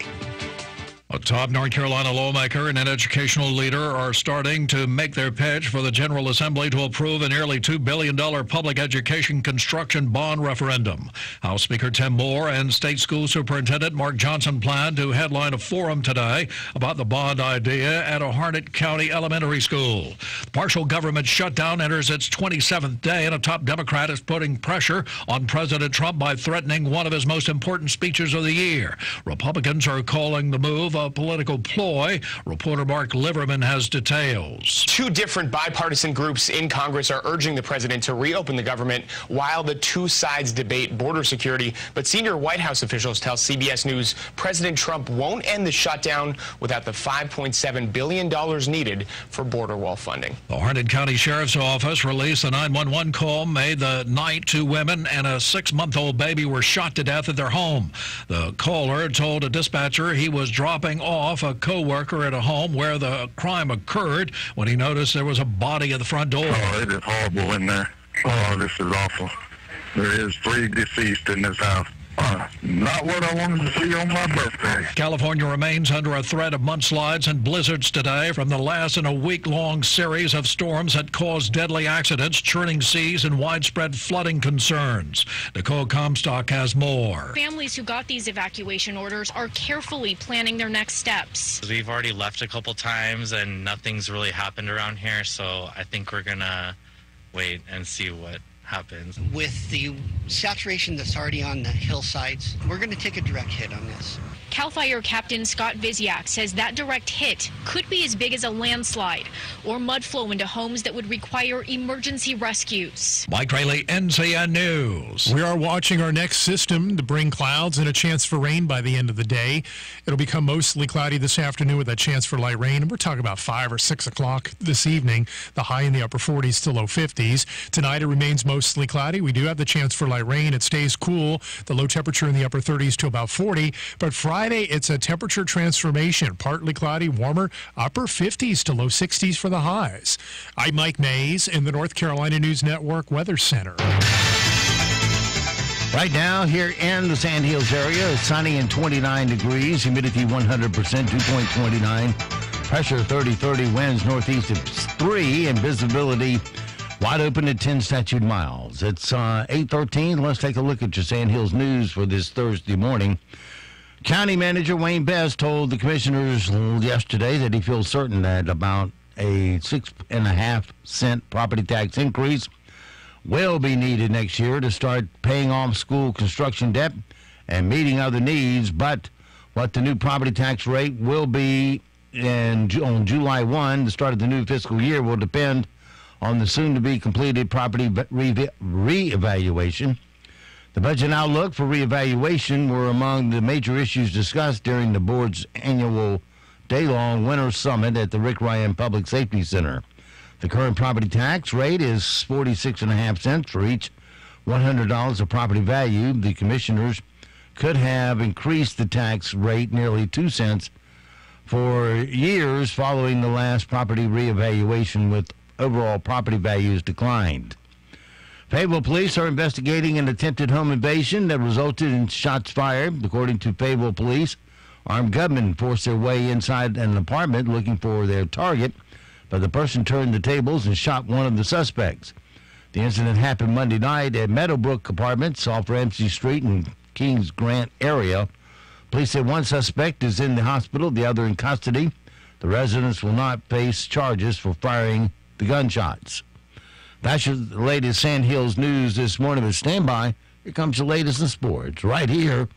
A top North Carolina lawmaker and an educational leader are starting to make their pitch for the General Assembly to approve a nearly $2 billion public education construction bond referendum. House Speaker Tim Moore and State School Superintendent Mark Johnson plan to headline a forum today about the bond idea at a Harnett County elementary school. The partial government shutdown enters its 27th day, and a top Democrat is putting pressure on President Trump by threatening one of his most important speeches of the year. Republicans are calling the move a political ploy. Reporter Mark Liverman has details. Two different bipartisan groups in Congress are urging the president to reopen the government while the two sides debate border security. But senior White House officials tell CBS News President Trump won't end the shutdown without the $5.7 billion needed for border wall funding. The Harnett County Sheriff's Office released a 911 call made the night 2 women and a 6-month-old baby were shot to death at their home. The caller told a dispatcher he was dropping off a co-worker at a home where the crime occurred when he noticed there was a body at the front door. Oh, it is horrible in there. Oh, this is awful. There is 3 deceased in this house. Not what I wanted to see on my birthday. California remains under a threat of mudslides and blizzards today from the last in a week-long series of storms that caused deadly accidents, churning seas, and widespread flooding concerns. Nicole Comstock has more. Families who got these evacuation orders are carefully planning their next steps. We've already left a couple times and nothing's really happened around here, so I think we're gonna wait and see what happens. With the saturation that's already on the hillsides, we're going to take a direct hit on this. CAL FIRE Captain Scott Viziak says that direct hit could be as big as a landslide or mud flow into homes that would require emergency rescues. Mike Rayleigh, NCN News. We are watching our next system to bring clouds and a chance for rain by the end of the day. It'll become mostly cloudy this afternoon with a chance for light rain, and we're talking about 5 or 6 o'clock this evening. The high in the upper 40s to low 50s. Tonight it remains mostly cloudy. We do have the chance for light rain. It stays cool. The low temperature in the upper 30s to about 40. But Friday, it's a temperature transformation. Partly cloudy, warmer, upper 50s to low 60s for the highs. I'm Mike Mays in the North Carolina News Network Weather Center. Right now, here in the Sand Hills area, it's sunny and 29 degrees, humidity 100%, 2.29, pressure 30-30, winds northeast of 3, and visibility wide open at 10 statute miles. It's 8:13. Let's take a look at your Sand Hills news for this Thursday morning. County Manager Wayne Best told the commissioners yesterday that he feels certain that about a 6.5-cent property tax increase will be needed next year to start paying off school construction debt and meeting other needs, but What the new property tax rate will be on July 1, the start of the new fiscal year, will depend on the soon-to-be completed property reevaluation. The budget outlook for reevaluation were among the major issues discussed during the board's annual day-long winter summit at the Rick Ryan Public Safety Center. The current property tax rate is 46.5 cents for each $100 of property value. The commissioners could have increased the tax rate nearly 2 cents for years following the last property reevaluation, with overall property values declined. Fayetteville police are investigating an attempted home invasion that resulted in shots fired. According to Fayetteville police, armed gunmen forced their way inside an apartment looking for their target, but the person turned the tables and shot one of the suspects. The incident happened Monday night at Meadowbrook Apartments off Ramsey Street in Kings Grant area. Police say one suspect is in the hospital, the other in custody. The residents will not face charges for firing the gunshots. That's your latest Sand Hills news this morning. But stand by. Here comes the latest in sports right here.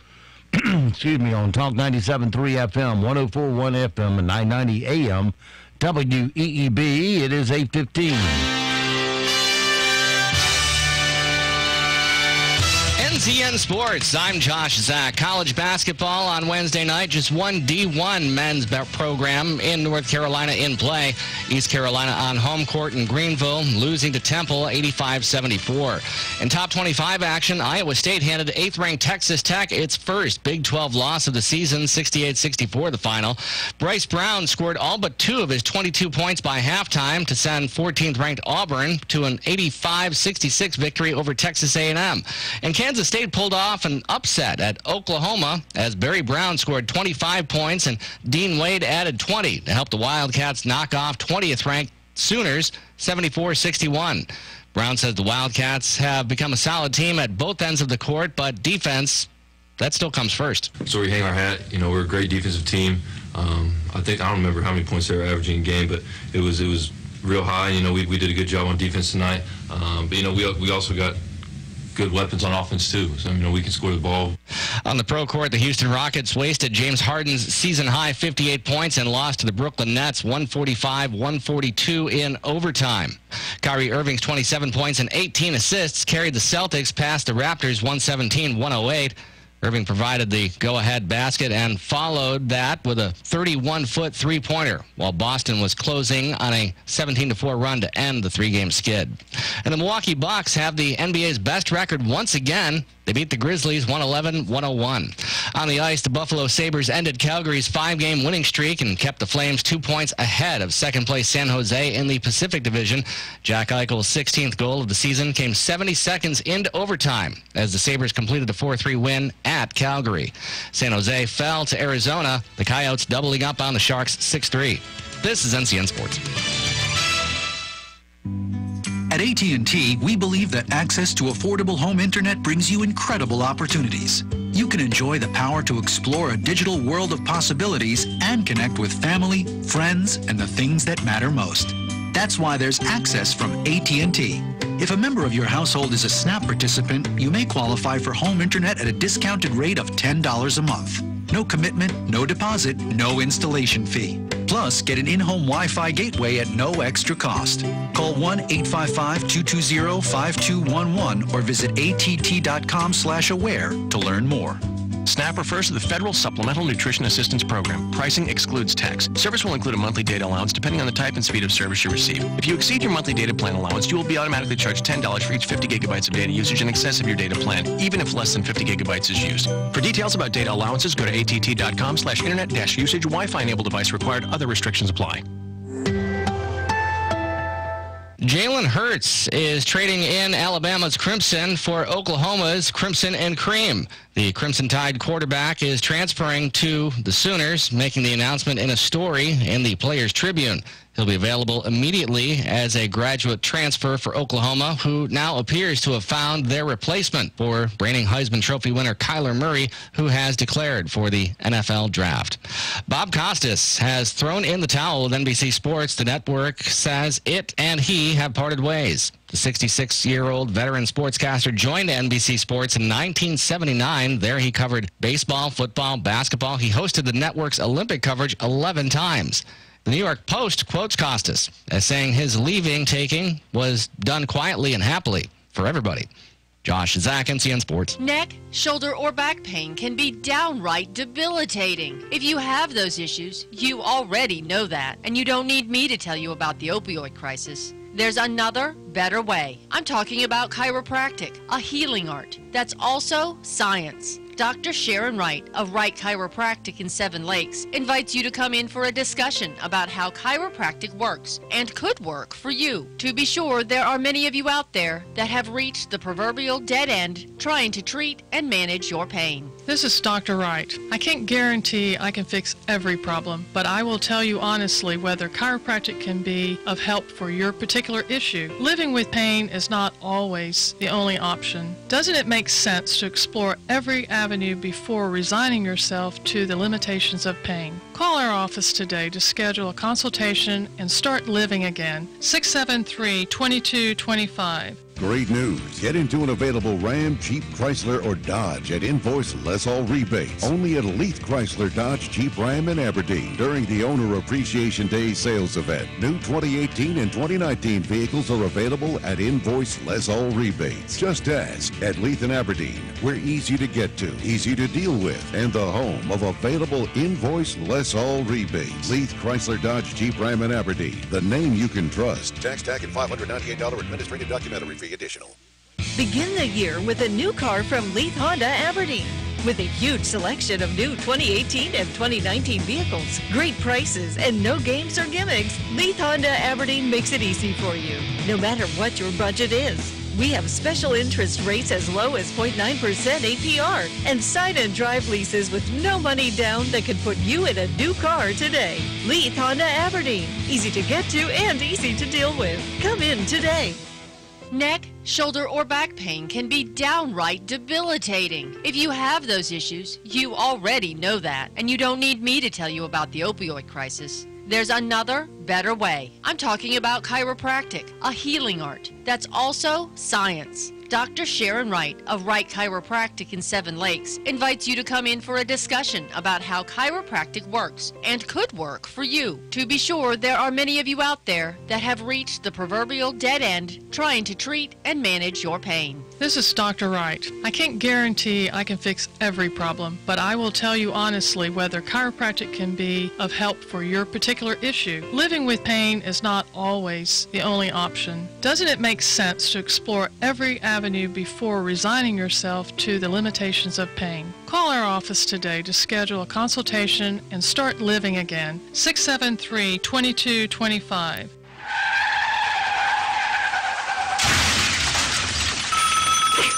Excuse me, on Talk 97.3 FM, 104.1 FM, and 990 AM, WEEB. It is 8:15. NCN Sports, I'm Josh Zach. College basketball on Wednesday night, just one D1 men's program in North Carolina in play. East Carolina on home court in Greenville, losing to Temple 85-74. In top 25 action, Iowa State handed 8th-ranked Texas Tech its first Big 12 loss of the season, 68-64 the final. Bryce Brown scored all but 2 of his 22 points by halftime to send 14th-ranked Auburn to an 85-66 victory over Texas A&M. And Kansas State pulled off an upset at Oklahoma as Barry Brown scored 25 points and Dean Wade added 20 to help the Wildcats knock off 20th-ranked Sooners 74-61. Brown says the Wildcats have become a solid team at both ends of the court, but defense, that still comes first. So we hang our hat. You know, we're a great defensive team. I don't remember how many points they were averaging a game, but it was real high. You know, we did a good job on defense tonight. But, you know, we also got good weapons on offense, too. So, you know, we can score the ball. On the pro court, the Houston Rockets wasted James Harden's season-high 58 points and lost to the Brooklyn Nets 145-142 in overtime. Kyrie Irving's 27 points and 18 assists carried the Celtics past the Raptors 117-108. Irving provided the go-ahead basket and followed that with a 31-foot three-pointer, while Boston was closing on a 17-4 run to end the 3-game skid. And the Milwaukee Bucks have the NBA's best record once again. They beat the Grizzlies 111-101. On the ice, the Buffalo Sabres ended Calgary's 5-game winning streak and kept the Flames 2 points ahead of second-place San Jose in the Pacific Division. Jack Eichel's 16th goal of the season came 70 seconds into overtime as the Sabres completed a 4-3 win at Calgary. San Jose fell to Arizona, the Coyotes doubling up on the Sharks 6-3. This is NCN Sports. At AT&T, we believe that access to affordable home internet brings you incredible opportunities. You can enjoy the power to explore a digital world of possibilities and connect with family, friends, and the things that matter most. That's why there's access from AT&T. If a member of your household is a SNAP participant, you may qualify for home internet at a discounted rate of $10 a month. No commitment, no deposit, no installation fee. Plus, get an in-home Wi-Fi gateway at no extra cost. Call 1-855-220-5211 or visit att.com/aware to learn more. SNAP refers to the Federal Supplemental Nutrition Assistance Program. Pricing excludes tax. Service will include a monthly data allowance depending on the type and speed of service you receive. If you exceed your monthly data plan allowance, you will be automatically charged $10 for each 50 gigabytes of data usage in excess of your data plan, even if less than 50 gigabytes is used. For details about data allowances, go to att.com/internet-usage. Wi-Fi enabled device required. Other restrictions apply. Jalen Hurts is trading in Alabama's Crimson for Oklahoma's Crimson and Cream. The Crimson Tide quarterback is transferring to the Sooners, making the announcement in a story in the Players Tribune. He'll be available immediately as a graduate transfer for Oklahoma, who now appears to have found their replacement for reigning Heisman Trophy winner Kyler Murray, who has declared for the NFL draft. Bob Costas has thrown in the towel with NBC Sports. The network says it and he have parted ways. The 66-year-old veteran sportscaster joined NBC Sports in 1979. There he covered baseball, football, basketball. He hosted the network's Olympic coverage 11 times. The New York Post quotes Costas as saying his taking was done quietly and happily for everybody. Josh Zach, NCN Sports. Neck, shoulder, or back pain can be downright debilitating. If you have those issues, you already know that, and you don't need me to tell you about the opioid crisis. There's another, better way. I'm talking about chiropractic, a healing art that's also science. Dr. Sharon Wright of Wright Chiropractic in Seven Lakes invites you to come in for a discussion about how chiropractic works and could work for you. To be sure, there are many of you out there that have reached the proverbial dead end trying to treat and manage your pain. This is Dr. Wright. I can't guarantee I can fix every problem, but I will tell you honestly whether chiropractic can be of help for your particular issue. Living with pain is not always the only option. Doesn't it make sense to explore every avenue before resigning yourself to the limitations of pain? Call our office today to schedule a consultation and start living again. 673-2225. Great news. Get into an available Ram, Jeep, Chrysler, or Dodge at invoice less all rebates. Only at Leith Chrysler, Dodge, Jeep, Ram, in Aberdeen during the Owner Appreciation Day sales event. New 2018 and 2019 vehicles are available at invoice less all rebates. Just ask at Leith and Aberdeen. We're easy to get to, easy to deal with, and the home of available invoice less all rebates. Leith Chrysler, Dodge, Jeep, Ram, in Aberdeen. The name you can trust. Tax tag and $598 administrative documentary fee additional. Begin the year with a new car from Leith Honda Aberdeen. With a huge selection of new 2018 and 2019 vehicles, great prices, and no games or gimmicks, Leith Honda Aberdeen makes it easy for you, no matter what your budget is. We have special interest rates as low as 0.9% APR and sign and drive leases with no money down that can put you in a new car today. Leith Honda Aberdeen. Easy to get to and easy to deal with. Come in today. Neck, shoulder, or back pain can be downright debilitating. If you have those issues, you already know that, and you don't need me to tell you about the opioid crisis. There's another, better way. I'm talking about chiropractic, a healing art that's also science. Dr. Sharon Wright of Wright Chiropractic in Seven Lakes invites you to come in for a discussion about how chiropractic works and could work for you. To be sure, there are many of you out there that have reached the proverbial dead end trying to treat and manage your pain. This is Dr. Wright. I can't guarantee I can fix every problem, but I will tell you honestly whether chiropractic can be of help for your particular issue. Living with pain is not always the only option. Doesn't it make sense to explore every avenue before resigning yourself to the limitations of pain? Call our office today to schedule a consultation and start living again. 673-2225.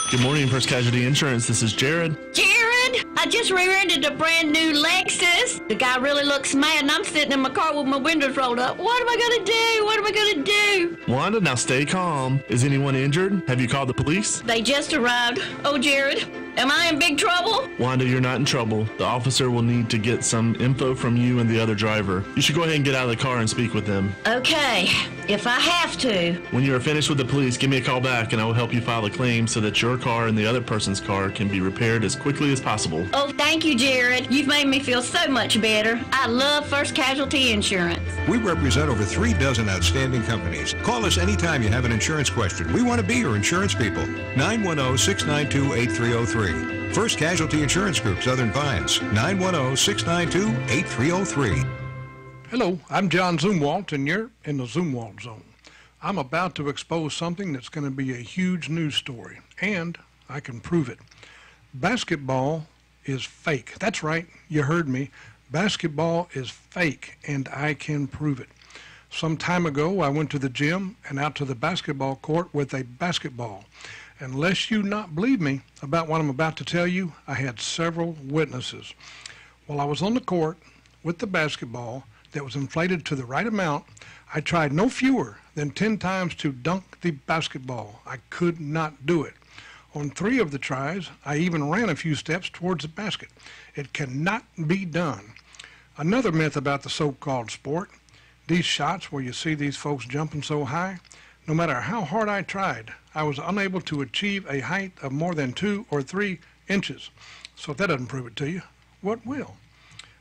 Good morning, First Casualty Insurance. This is Jared. Jared, I just rear-ended a brand new Lexus. The guy really looks mad, and I'm sitting in my car with my windows rolled up. What am I going to do? What am I going to do? Wanda, now stay calm. Is anyone injured? Have you called the police? They just arrived. Oh, Jared, am I in big trouble? Wanda, you're not in trouble. The officer will need to get some info from you and the other driver. You should go ahead and get out of the car and speak with them. Okay, if I have to. When you are finished with the police, give me a call back and I will help you file a claim so that your car and the other person's car can be repaired as quickly as possible. Oh, thank you, Jared. You've made me feel so much better. I love First Casualty Insurance. We represent over 3 dozen outstanding companies. Call us anytime you have an insurance question. We want to be your insurance people. 910-692-8303. First Casualty Insurance Group, Southern Pines. 910-692-8303. Hello, I'm John Zumwalt, and you're in the Zumwalt Zone. I'm about to expose something that's going to be a huge news story, and I can prove it. Basketball is fake. That's right, you heard me. Basketball is fake, and I can prove it. Some time ago, I went to the gym and out to the basketball court with a basketball. Unless you not believe me about what I'm about to tell you, I had several witnesses. While I was on the court with the basketball, that was inflated to the right amount, I tried no fewer than 10 times to dunk the basketball. I could not do it. On 3 of the tries, I even ran a few steps towards the basket. It cannot be done. Another myth about the so-called sport, these shots where you see these folks jumping so high, no matter how hard I tried, I was unable to achieve a height of more than 2 or 3 inches. So if that doesn't prove it to you, what will?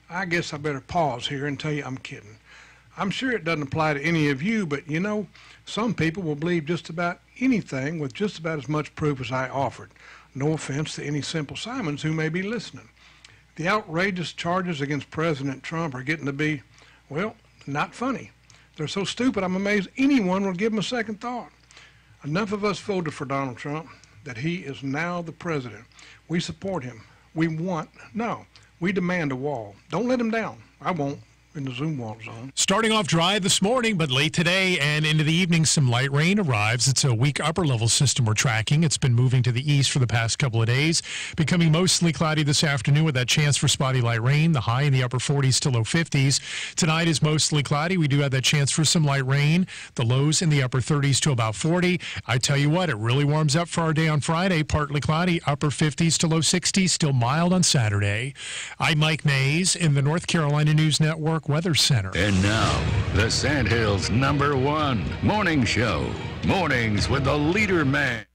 I guess I better pause here and tell you I'm kidding. I'm sure it doesn't apply to any of you, but you know, some people will believe just about anything with just about as much proof as I offered. No offense to any Simple Simons who may be listening. The outrageous charges against President Trump are getting to be, well, not funny. They're so stupid I'm amazed anyone will give them a second thought. Enough of us voted for Donald Trump that he is now the president. We support him. We demand a wall. Don't let him down. I won't. In the Zoom wall zone. Starting off dry this morning, but late today and into the evening, some light rain arrives. It's a weak upper-level system we're tracking. It's been moving to the east for the past couple of days, becoming mostly cloudy this afternoon with that chance for spotty light rain, the high in the upper 40s to low 50s. Tonight is mostly cloudy. We do have that chance for some light rain, the lows in the upper 30s to about 40. I tell you what, it really warms up for our day on Friday, partly cloudy, upper 50s to low 60s, still mild on Saturday. I'm Mike Mays in the North Carolina News Network Weather Center. And now, the Sandhills' #1 morning show. Mornings with the Leader Man.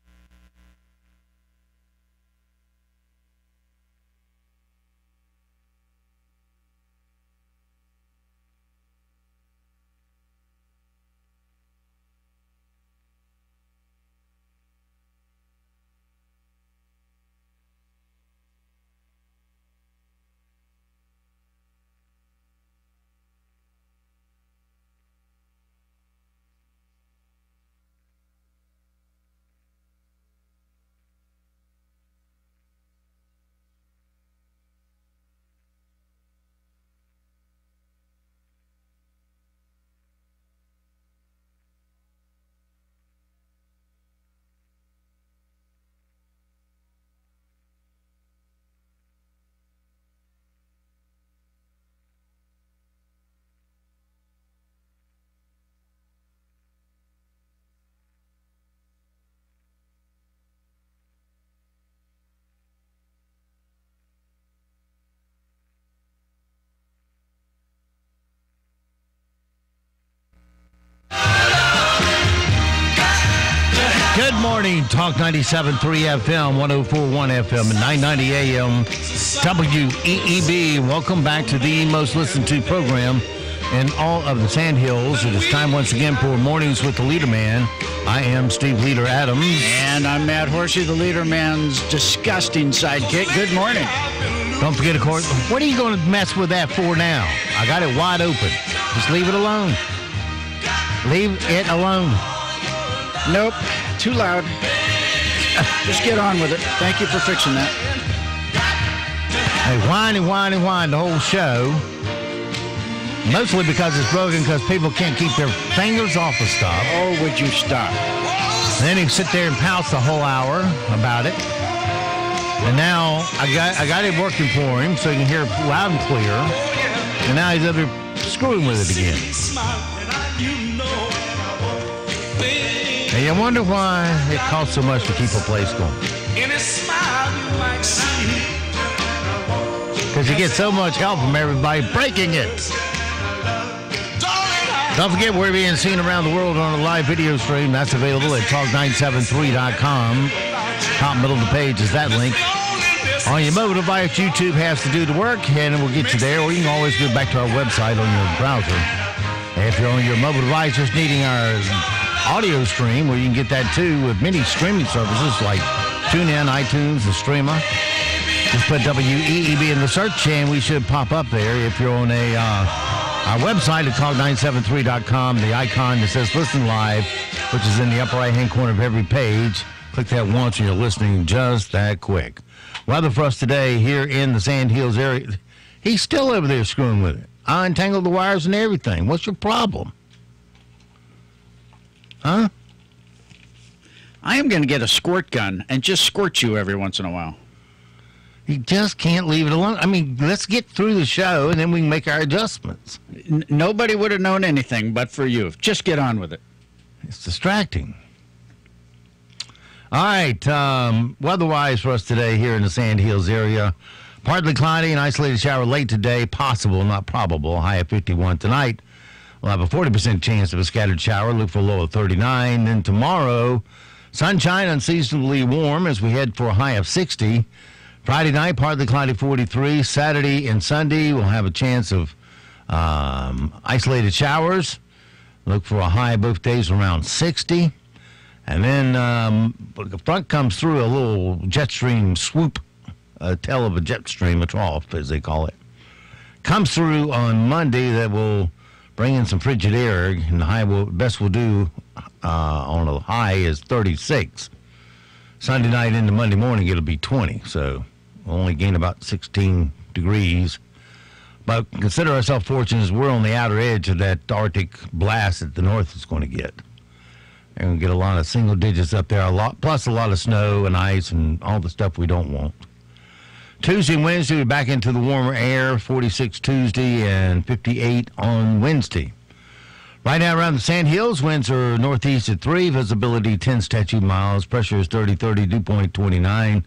Good morning, Talk 97.3 FM, 104.1FM, and 990 AM, WEEB. Welcome back to the most listened to program in all of the Sandhills. It is time once again for Mornings with the Leader Man. I am Steve Leader Adams. And I'm Matt Horsey, the Leader Man's disgusting sidekick. Good morning. Don't forget, of course, what are you going to mess with that for now? I got it wide open. Just leave it alone. Leave it alone. Nope. Too loud. Just get on with it. Thank you for fixing that. Hey, whine and whine and whine the whole show. Mostly because it's broken because people can't keep their fingers off the stuff. Oh, would you stop? And then he can sit there and pounce the whole hour about it. And now I got it working for him so he can hear it loud and clear. And now he's up there screwing with it again. And you wonder why it costs so much to keep a place going. Because you get so much help from everybody breaking it. Don't forget we're being seen around the world on a live video stream. That's available at talk973.com. Top middle of the page is that link. On your mobile device, YouTube has to do the work, and it will get you there. Or you can always go back to our website on your browser. And if you're on your mobile device just needing our audio stream, where you can get that too with many streaming services like TuneIn, iTunes, the Streamer. Just put WEEB in the search and we should pop up there. If you're on our website at talk973.com, the icon that says listen live, which is in the upper right hand corner of every page, click that once and you're listening just that quick. Weather for us today here in the Sandhills area. He's still over there screwing with it. I untangled the wires and everything. What's your problem? Huh? I am going to get a squirt gun and just squirt you every once in a while. You just can't leave it alone. I mean, let's get through the show, and then we can make our adjustments. Nobody would have known anything but for you. Just get on with it. It's distracting. All right, weather-wise for us today here in the Sand Hills area. Partly cloudy, an isolated shower late today. Possible, not probable. High of 51 tonight. We'll have a 40% chance of a scattered shower. Look for a low of 39. Then tomorrow, sunshine, unseasonably warm as we head for a high of 60. Friday night, partly cloudy, 43. Saturday and Sunday, we'll have a chance of isolated showers. Look for a high both days around 60. And then the front comes through, a little jet stream swoop, a tail of a jet stream, a trough, as they call it. Comes through on Monday that will bring in some frigid air, and the high best we'll do on a high is 36. Sunday night into Monday morning, it'll be 20, so we'll only gain about 16 degrees. But consider ourselves fortunate as we're on the outer edge of that Arctic blast that the north is going to get. They're going to get a lot of single digits up there, plus a lot of snow and ice and all the stuff we don't want. Tuesday and Wednesday, we're back into the warmer air, 46 Tuesday and 58 on Wednesday. Right now around the Sand Hills, winds are northeast at 3, visibility 10 statute miles, pressure is 30, dew point 29.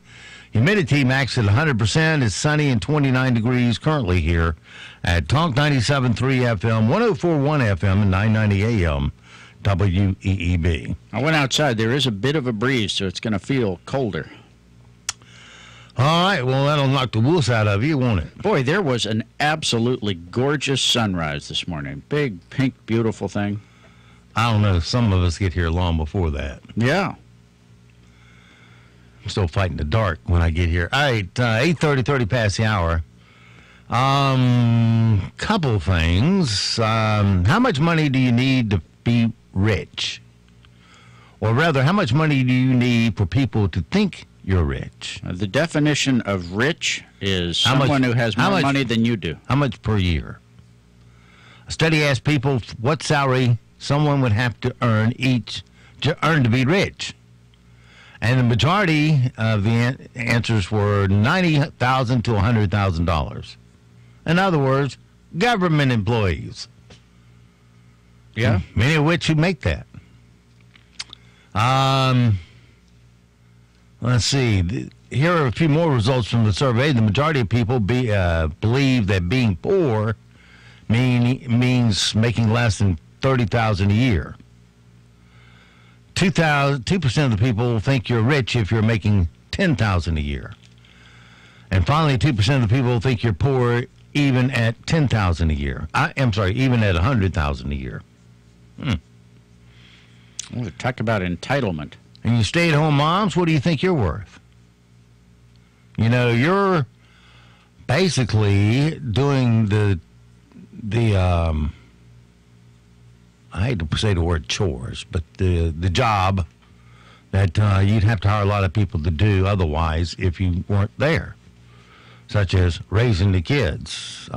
Humidity max at 100%. It's sunny and 29 degrees currently here at Talk 97.3 FM, 104.1 FM, and 990 AM, WEEB. I went outside. There is a bit of a breeze, so it's going to feel colder. All right. Well, that'll knock the woos out of you, won't it? Boy, there was an absolutely gorgeous sunrise this morning. Big, pink, beautiful thing. I don't know. Some of us get here long before that. Yeah. I'm still fighting the dark when I get here. All right, 30 past the hour. Couple things. How much money do you need to be rich? Or rather, how much money do you need for people to think you're rich? The definition of rich is someone who has more money than you do. How much per year? A study asked people what salary someone would have to earn to be rich. And the majority of the answers were $90,000 to $100,000. In other words, government employees. Yeah. Many of which who make that. Let's see. Here are a few more results from the survey. The majority of people believe that being poor means making less than $30,000 a year. 2% of the people think you're rich if you're making $10,000 a year. And finally, 2% of the people think you're poor even at $10,000 a year. I'm sorry, even at $100,000 a year. Well, talk about entitlement. And you stay-at-home moms, what do you think you're worth? You know, you're basically doing the I hate to say the word chores, but the job that you'd have to hire a lot of people to do otherwise if you weren't there, such as raising the kids,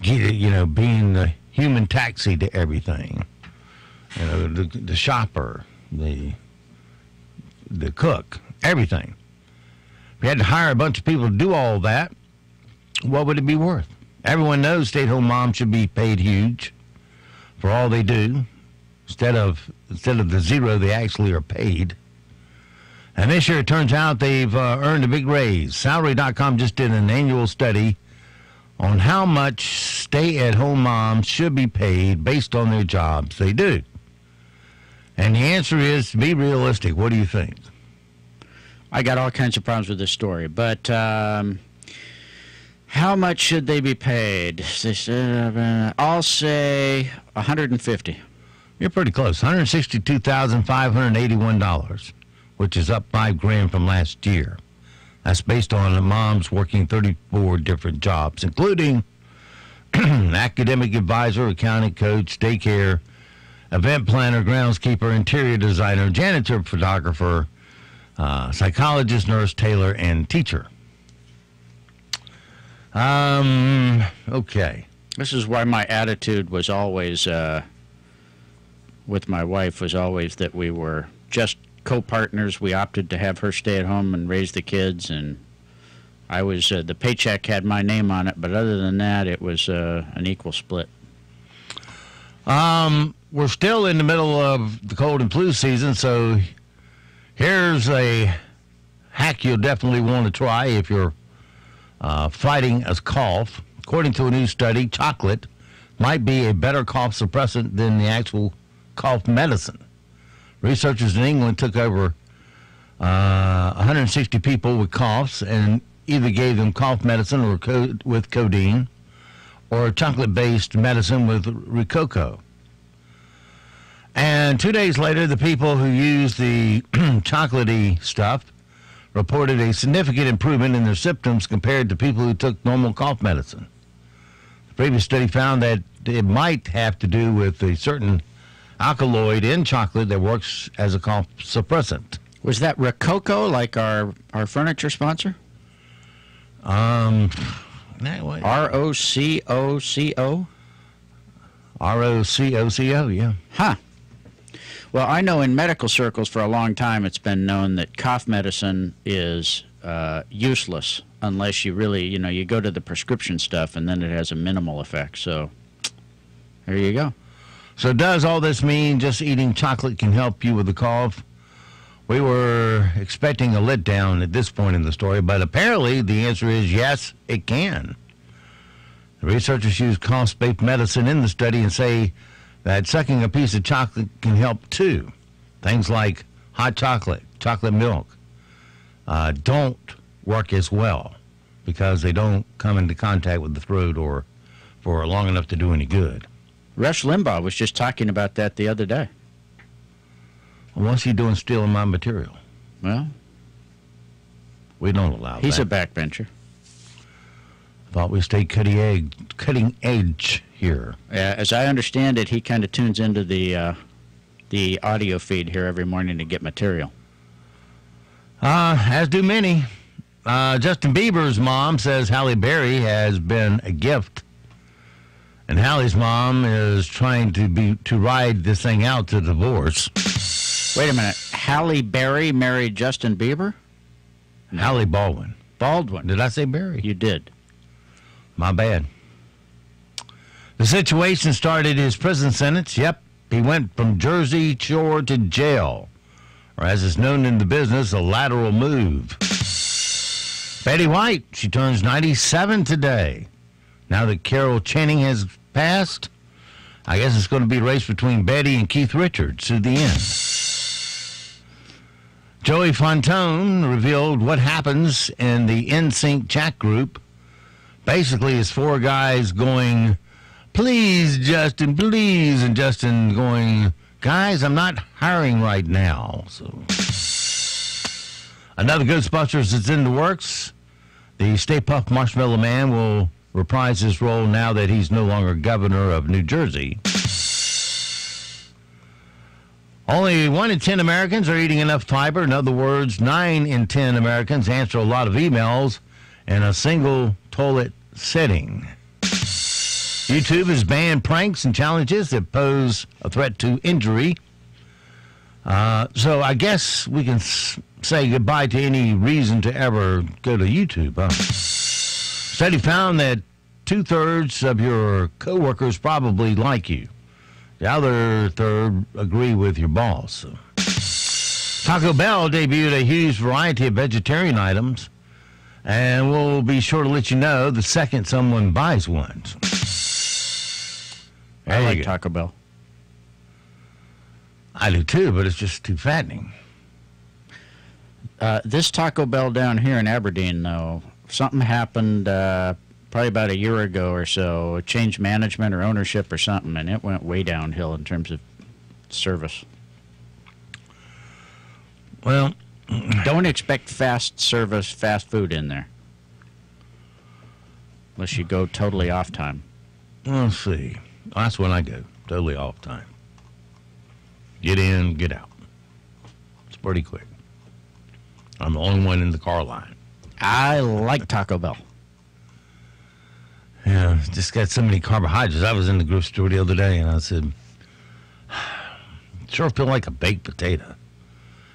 being the human taxi to everything, the shopper, the cook, everything. If you had to hire a bunch of people to do all that, what would it be worth? Everyone knows stay-at-home moms should be paid huge for all they do, instead of the zero they actually are paid. And this year it turns out they've earned a big raise. Salary.com just did an annual study on how much stay-at-home moms should be paid based on their jobs they do. And the answer is, to be realistic, what do you think? I got all kinds of problems with this story, but how much should they be paid? I'll say $150. You're pretty close. $162,581, which is up $5,000 from last year. That's based on the moms working 34 different jobs, including academic advisor, accounting coach, daycare, event planner, groundskeeper, interior designer, janitor, photographer, psychologist, nurse, tailor, and teacher. Okay. This is why my attitude was always, with my wife, was always that we were just co-partners. We opted to have her stay at home and raise the kids, and I was the paycheck had my name on it, but other than that, it was an equal split. We're still in the middle of the cold and flu season, so here's a hack you'll definitely want to try if you're fighting a cough. According to a new study, chocolate might be a better cough suppressant than the actual cough medicine. Researchers in England took over 160 people with coughs and either gave them cough medicine or with codeine or chocolate-based medicine with Rococo. And 2 days later, the people who used the chocolatey stuff reported a significant improvement in their symptoms compared to people who took normal cough medicine. The previous study found that it might have to do with a certain alkaloid in chocolate that works as a cough suppressant. Was that Rococo, like our furniture sponsor? R-O-C-O-C-O? R-O-C-O-C-O, yeah. Huh. Well, I know in medical circles for a long time it's been known that cough medicine is useless unless you really, you go to the prescription stuff and then it has a minimal effect. So there you go. So does all this mean just eating chocolate can help you with the cough? We were expecting a letdown at this point in the story, but apparently the answer is yes, it can. The researchers used cough-based medicine in the study and say that sucking a piece of chocolate can help too. Things like hot chocolate, chocolate milk, don't work as well because they don't come into contact with the throat or for long enough to do any good. Rush Limbaugh was just talking about that the other day. Well, what's he doing stealing my material? Well, we don't allow that. He's a backbencher. Thought we stayed cutting edge here. As I understand it, he kind of tunes into the audio feed here every morning to get material. As do many. Justin Bieber's mom says Halle Berry has been a gift, and Halle's mom is trying to ride this thing out to divorce. Wait a minute. Halle Berry married Justin Bieber? No. Halle Baldwin. Baldwin. Did I say Berry? You did. My bad. The situation started his prison sentence. Yep, he went from Jersey Shore to jail, or as is known in the business, a lateral move. Betty White, she turns 97 today. Now that Carol Channing has passed, I guess it's going to be a race between Betty and Keith Richards to the end. Joey Fantone revealed what happens in the NSYNC chat group. Basically, it's four guys going, please, Justin, please, and Justin going, guys, I'm not hiring right now. So, another Ghostbusters is in the works. The Stay Puft Marshmallow Man will reprise his role now that he's no longer governor of New Jersey. Only 1 in 10 Americans are eating enough fiber. In other words, 9 in 10 Americans answer a lot of emails in a single toilet sitting. YouTube has banned pranks and challenges that pose a threat to injury. So I guess we can say goodbye to any reason to ever go to YouTube. Study found that 2/3 of your coworkers probably like you. The other third agree with your boss. Taco Bell debuted a huge variety of vegetarian items, and we'll be sure to let you know the second someone buys one. I like Taco Bell. I do too, but it's just too fattening. This Taco Bell down here in Aberdeen, though, something happened probably about a year ago or so. It changed management or ownership or something, and it went way downhill in terms of service. Well, don't expect fast service, fast food in there. Unless you go totally off time. Let's see. That's when I go. Totally off time. Get in, get out. It's pretty quick. I'm the only one in the car line. I like Taco Bell. Yeah, it's just got so many carbohydrates. I was in the grocery store the other day, and I said, sure feel like a baked potato.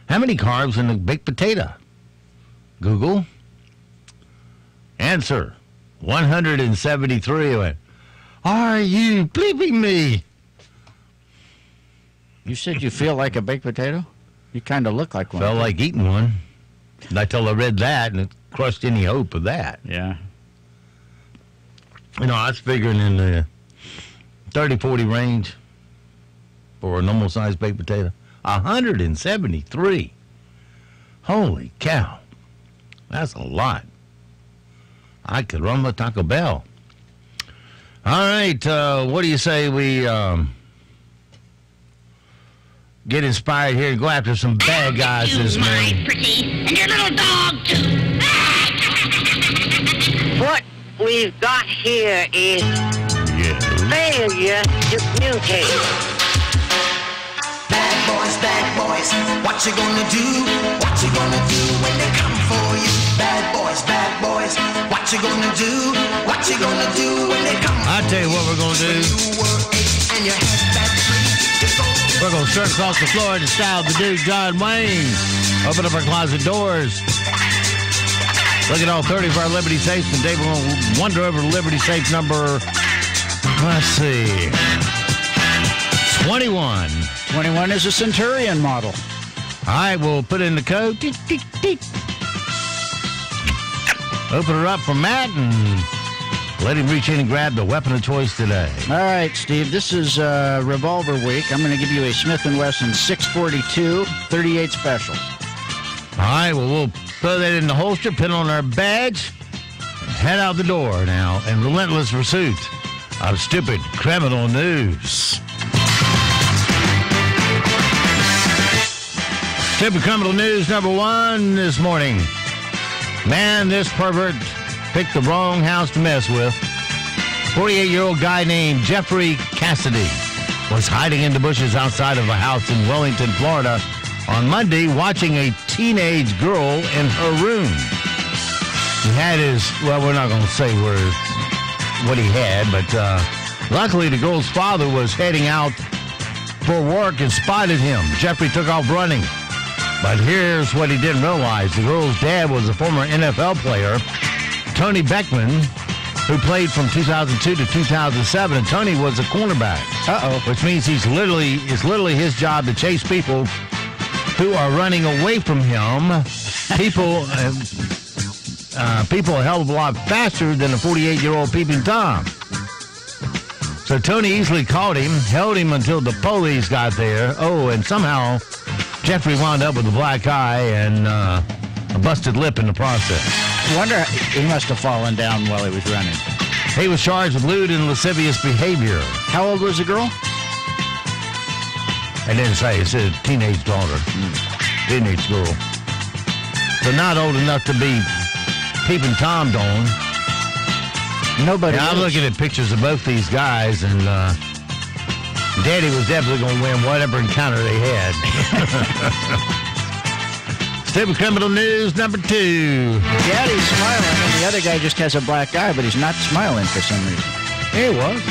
How many carbs in a baked potato? Google. Answer, 173. I went, are you bleeping me? You said you feel like a baked potato? You kind of look like one. Felt like eating one. Until I read that, and it crushed any hope of that. Yeah. You know, I was figuring in the 30-40 range for a normal-sized baked potato. 173. Holy cow. That's a lot. I could run with Taco Bell. All right, what do you say we get inspired here and go after some bad guys this morning? Pretty, and your little dog, too. What we've got here is failure to communicate. Bad boys, what you gonna do? What you gonna do when they come for you? Bad boys, what you gonna do? What you gonna do when they come for you? I'll tell you what we're gonna do. We're gonna start across the floor in the style of the dude John Wayne. Open up our closet doors. Look at all 30 of our Liberty safes, and Dave will wander over to Liberty safe number, let's see, 21. 21 is a Centurion model. All right, we'll put in the code. Tick, tick, tick. Open her up for Matt and let him reach in and grab the weapon of choice today. All right, Steve, this is Revolver Week. I'm going to give you a Smith & Wesson 642 38 Special. All right, well, we'll throw that in the holster, pin on our badge, and head out the door now in relentless pursuit of stupid criminal news. Stupid criminal news number one this morning. Man, this pervert picked the wrong house to mess with. 48-year-old guy named Jeffrey Cassidy was hiding in the bushes outside of a house in Wellington, Florida on Monday, watching a teenage girl in her room. He had his, well, we're not going to say what he had, but luckily the girl's father was heading out for work and spotted him. Jeffrey took off running. But here's what he didn't realize. The girl's dad was a former NFL player, Tony Beckman, who played from 2002 to 2007. And Tony was a cornerback. Which means it's literally his job to chase people who are running away from him. People a hell of a lot faster than a 48-year-old peeping Tom. So Tony easily caught him, held him until the police got there. Oh, and somehow Jeffrey wound up with a black eye and a busted lip in the process. I wonder, he must have fallen down while he was running. He was charged with lewd and lascivious behavior. How old was the girl? I didn't say. It said teenage daughter. Teenage girl. So not old enough to be peeping Tom on. Nobody I'm looking at pictures of both these guys, and Daddy was definitely going to win whatever encounter they had. Stupid criminal news number two. Daddy's smiling, and the other guy just has a black eye, but he's not smiling for some reason. He was.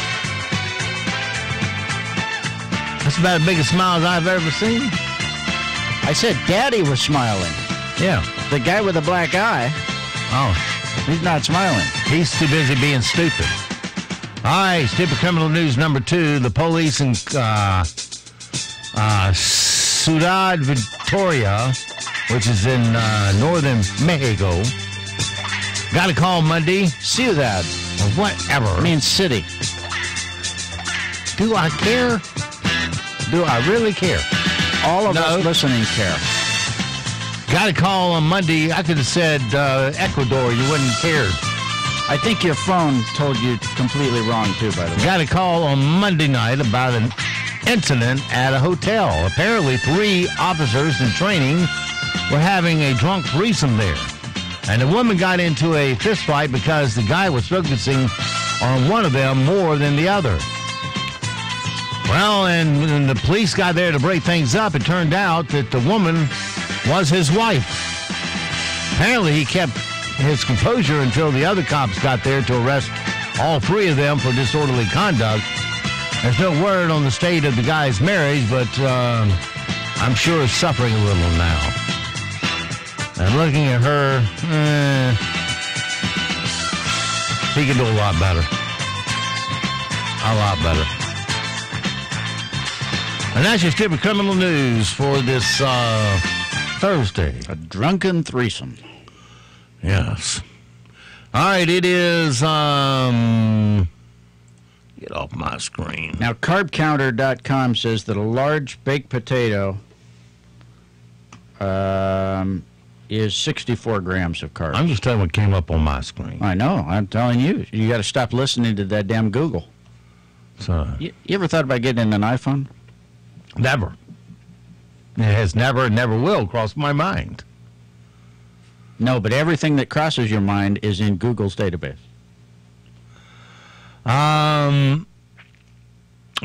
That's about the biggest smile I've ever seen. I said Daddy was smiling. Yeah. The guy with the black eye. Oh. He's not smiling. He's too busy being stupid. All right, stupid criminal news number two. The police in Ciudad Victoria, which is in northern Mexico, got a call Monday. Ciudad. Or whatever. I mean city. Do I care? Do I really care? All of us listening care. Got a call on Monday. I could have said Ecuador. You wouldn't have cared. I think your phone told you completely wrong, too, by the way. Got a call on Monday night about an incident at a hotel. Apparently, 3 officers in training were having a drunk threesome there. And the woman got into a fist fight because the guy was focusing on one of them more than the other. Well, and when the police got there to break things up, it turned out that the woman was his wife. Apparently, he kept his composure until the other cops got there to arrest all 3 of them for disorderly conduct. There's no word on the state of the guy's marriage, but I'm sure it's suffering a little now. And looking at her, He can do a lot better. A lot better. And that's your stupid criminal news for this Thursday. A drunken threesome. Yes. All right, it is... get off my screen. Now, carbcounter.com says that a large baked potato is 64 grams of carbs. I'm just telling you what came up on my screen. I know. I'm telling you. You got to stop listening to that damn Google. So, you ever thought about getting an iPhone? Never. It has never, never will cross my mind. No, but everything that crosses your mind is in Google's database.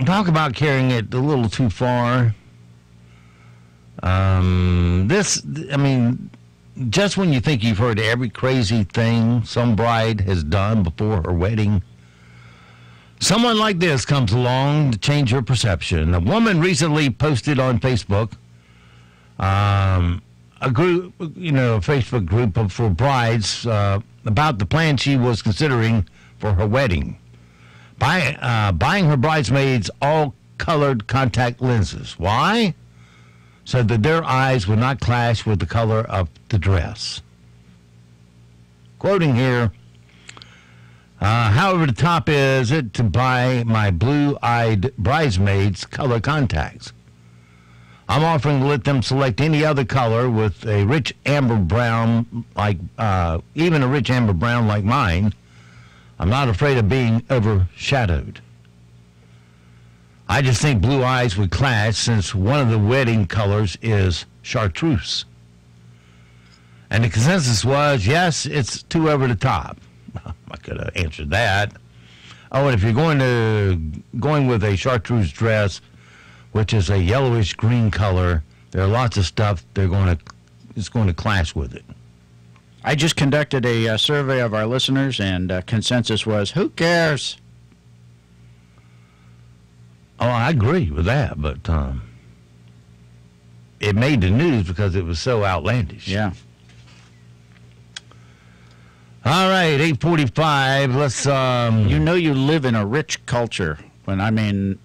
Talk about carrying it a little too far. Just when you think you've heard every crazy thing some bride has done before her wedding, someone like this comes along to change your perception. A woman recently posted on Facebook, a Facebook group for brides about the plan she was considering for her wedding. Buying her bridesmaids all colored contact lenses. Why? So that their eyes would not clash with the color of the dress. Quoting here, however, the top is it to buy my blue-eyed bridesmaids color contacts. I'm offering to let them select any other color with a rich amber brown, even a rich amber brown like mine. I'm not afraid of being overshadowed. I just think blue eyes would clash since one of the wedding colors is chartreuse. And the consensus was, yes, it's too over the top. I could have answered that. Oh, and if you're going with a chartreuse dress, which is a yellowish green color, there are lots of stuff it's going to clash with it. I just conducted a survey of our listeners, and consensus was, who cares? Oh, I agree with that, but it made the news because it was so outlandish. Yeah. All right, 8:45. Let's. You know, you live in a rich culture. When I mean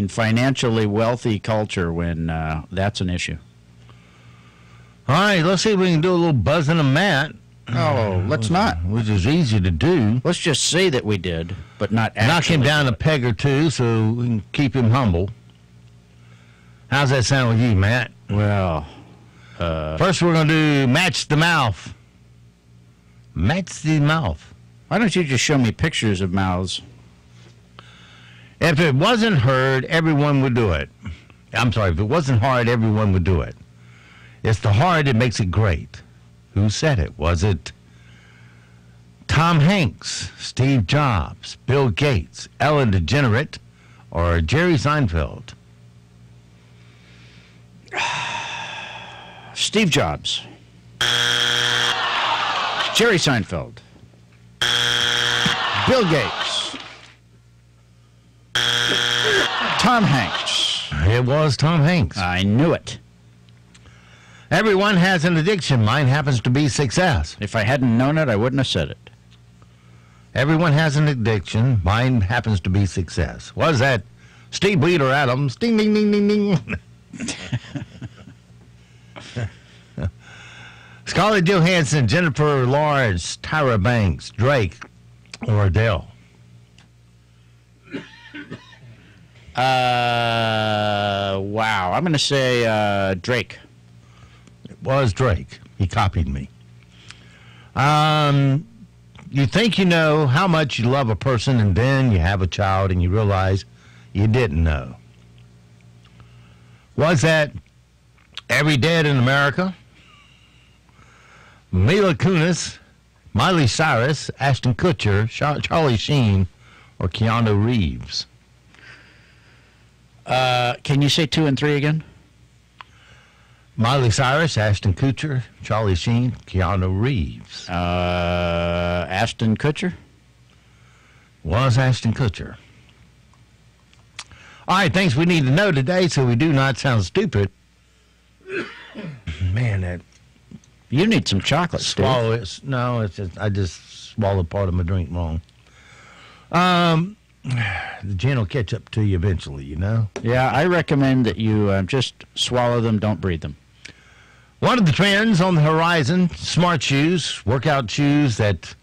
financially wealthy culture. When that's an issue. All right, let's see if we can do a little buzzing of Matt. Oh, let's not. Which is easy to do. Let's just say that we did, but not actually. Knock him down a peg or two so we can keep him humble. How's that sound with you, Matt? Well, first we're going to do match the mouth. Match the mouth. Why don't you just show me pictures of mouths? If it wasn't heard, everyone would do it. I'm sorry, if it wasn't hard, everyone would do it. It's the hard that makes it great. Who said it? Was it Tom Hanks, Steve Jobs, Bill Gates, Ellen DeGeneres, or Jerry Seinfeld? Steve Jobs. Jerry Seinfeld. Bill Gates. Tom Hanks. It was Tom Hanks. I knew it. Everyone has an addiction. Mine happens to be success. If I hadn't known it, I wouldn't have said it. Everyone has an addiction. Mine happens to be success. Was that Steve Bleeder Adams? Ding, ding, ding, ding, ding. Scarlett Johansson, Jennifer Lawrence, Tyra Banks, Drake, or Adele? Wow. I'm going to say Drake. It was Drake. He copied me. You think you know how much you love a person, and then you have a child and you realize you didn't know. Was that Every Dead in America? Mila Kunis, Miley Cyrus, Ashton Kutcher, Charlie Sheen, or Keanu Reeves? Can you say 2 and 3 again? Miley Cyrus, Ashton Kutcher, Charlie Sheen, Keanu Reeves. Ashton Kutcher? Was Ashton Kutcher. All right, things we need to know today so we do not sound stupid. Man, that You need some chocolate, Steve. Swallow it. No, it's just, I just swallowed part of my drink wrong. The gin will catch up to you eventually, you know? Yeah, I recommend that you just swallow them, don't breathe them. One of the trends on the horizon, smart shoes, workout shoes that,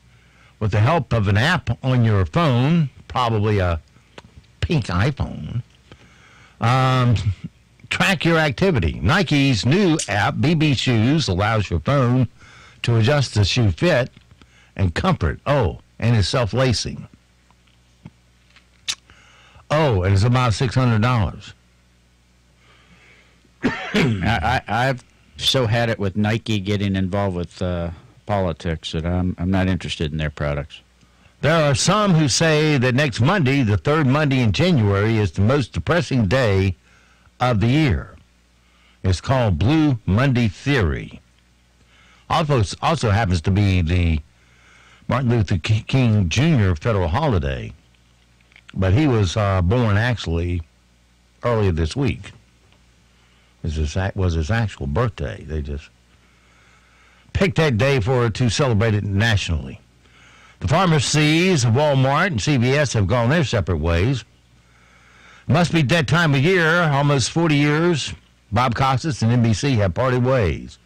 with the help of an app on your phone, probably a pink iPhone, track your activity. Nike's new app, BB Shoes, allows your phone to adjust the shoe fit and comfort. Oh, and it's self-lacing. Oh, and it's about $600. I've so had it with Nike getting involved with politics that I'm not interested in their products. There are some who say that next Monday, the third Monday in January, is the most depressing day of the year. It's called Blue Monday Theory. Also happens to be the Martin Luther King Jr. federal holiday, but he was born actually earlier this week. Was his actual birthday. They just picked that day to celebrate it nationally. The pharmacies of Walmart and CVS have gone their separate ways. Must be that time of year, almost 40 years. Bob Costas and NBC have parted ways.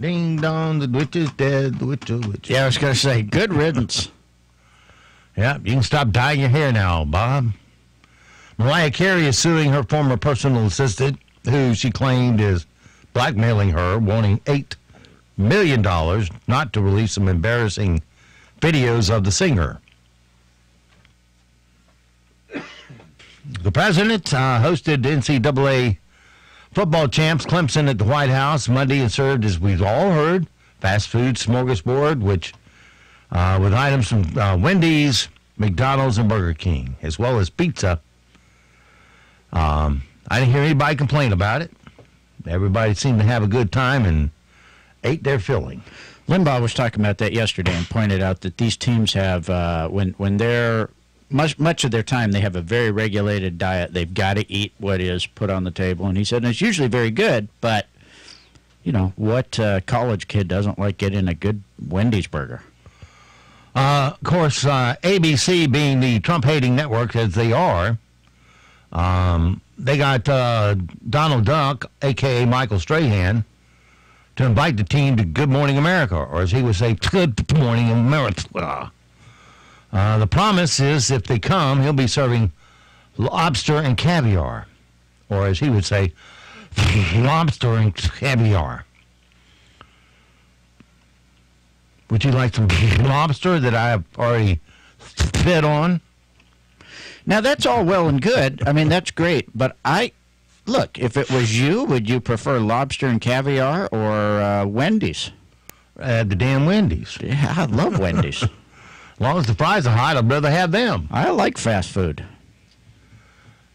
Ding dong, the witch is dead, the witch. Yeah, I was going to say, good riddance. Yeah, you can stop dyeing your hair now, Bob. Mariah Carey is suing her former personal assistant, who she claimed is blackmailing her, wanting $8 million not to release some embarrassing videos of the singer. The president hosted NCAA football champs Clemson at the White House Monday and served, as we've all heard, fast food smorgasbord, which with items from Wendy's, McDonald's, and Burger King, as well as pizza. I didn't hear anybody complain about it. Everybody seemed to have a good time and ate their filling. Limbaugh was talking about that yesterday and pointed out that these teams have, when they're much of their time, they have a very regulated diet. They've got to eat what is put on the table. And he said, and it's usually very good, but, you know, what college kid doesn't like getting a good Wendy's burger? Of course, ABC being the Trump-hating network as they are, they got Donald Duck, a.k.a. Michael Strahan, to invite the team to Good Morning America, or as he would say, Good Morning America. The promise is if they come, he'll be serving lobster and caviar, or as he would say, lobster and caviar. Would you like some lobster that I have already fed on? Now, that's all well and good. I mean, that's great. But look, if it was you, would you prefer lobster and caviar or Wendy's? The damn Wendy's. Yeah, I love Wendy's. As long as the fries are hot, I'd rather have them. I like fast food.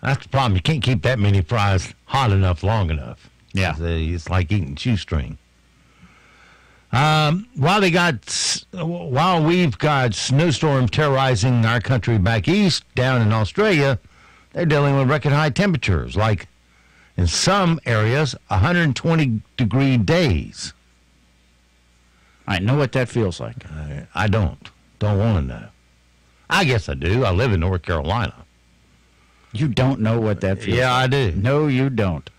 That's the problem. You can't keep that many fries hot enough long enough. Yeah. It's like eating shoestring. While we've got snowstorms terrorizing our country back east, down in Australia, they're dealing with record high temperatures, like in some areas, 120-degree days. I know what that feels like. I don't want to know. I guess I do. I live in North Carolina. You don't know what that feels like? Yeah, I do. No, you don't.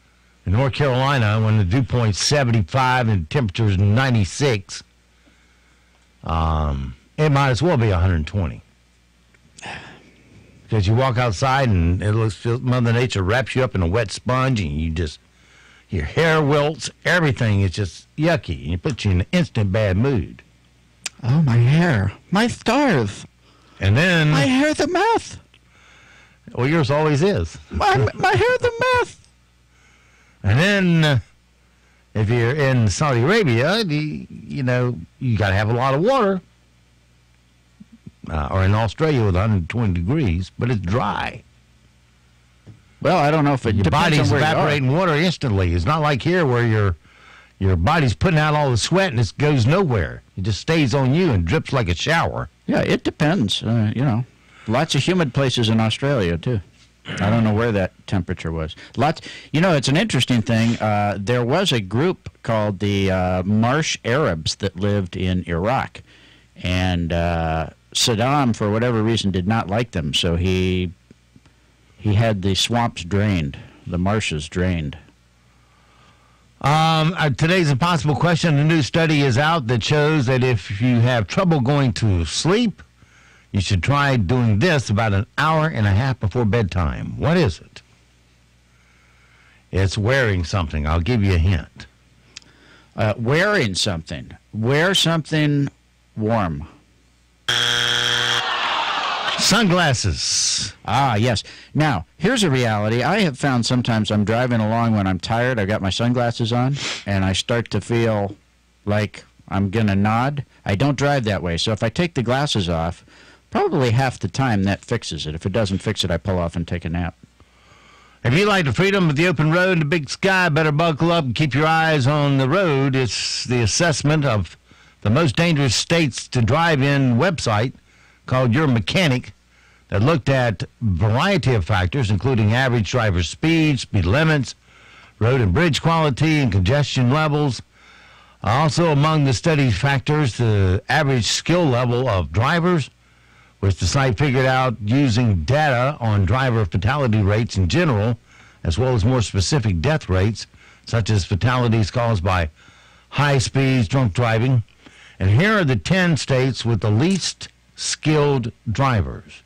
In North Carolina, when the dew point's 75 and the temperature's 96, it might as well be 120. Because you walk outside and Mother Nature wraps you up in a wet sponge, and your hair wilts, everything is just yucky, and it puts you in an instant bad mood. Oh, my hair. My stars. And then... My hair's a mess. Well, yours always is. My hair's a mess. And then, if you're in Saudi Arabia, you got to have a lot of water. Or in Australia with 120 degrees, but it's dry. Well, I don't know if your body's evaporating water instantly. It's not like here where your body's putting out all the sweat and it goes nowhere. It just stays on you and drips like a shower. Yeah, it depends. Lots of humid places in Australia, too. I don't know where that temperature was. Lots. You know, it's an interesting thing. There was a group called the Marsh Arabs that lived in Iraq, and Saddam, for whatever reason, did not like them, so he had the swamps drained, the marshes drained. Today's impossible question. A new study is out that shows that if you have trouble going to sleep, you should try doing this about an hour and a half before bedtime. What is it? It's wearing something. I'll give you a hint. Wearing something. Wear something warm. Sunglasses. Ah, yes. Now, here's a reality. I have found sometimes I'm driving along when I'm tired. I've got my sunglasses on, and I start to feel like I'm going to nod. I don't drive that way, so if I take the glasses off, probably half the time that fixes it. If it doesn't fix it, I pull off and take a nap. If you like the freedom of the open road and the big sky, better buckle up and keep your eyes on the road. It's the assessment of the most dangerous states to drive in website called Your Mechanic that looked at a variety of factors, including average driver speed, speed limits, road and bridge quality, and congestion levels. Also among the study factors, the average skill level of drivers, which the site figured out using data on driver fatality rates in general, as well as more specific death rates, such as fatalities caused by high speeds, drunk driving. And here are the 10 states with the least skilled drivers.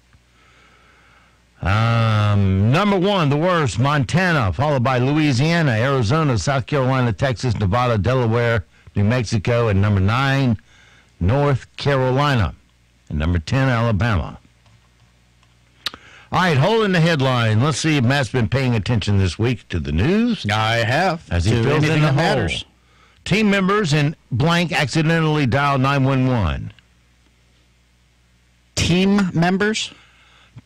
Number 1, the worst, Montana, followed by Louisiana, Arizona, South Carolina, Texas, Nevada, Delaware, New Mexico, and number 9, North Carolina. And number 10, Alabama. All right, hold in the headline. Let's see if Matt's been paying attention this week to the news. I have. As he fills in the matters. Team members in blank accidentally dialed 911. Team members?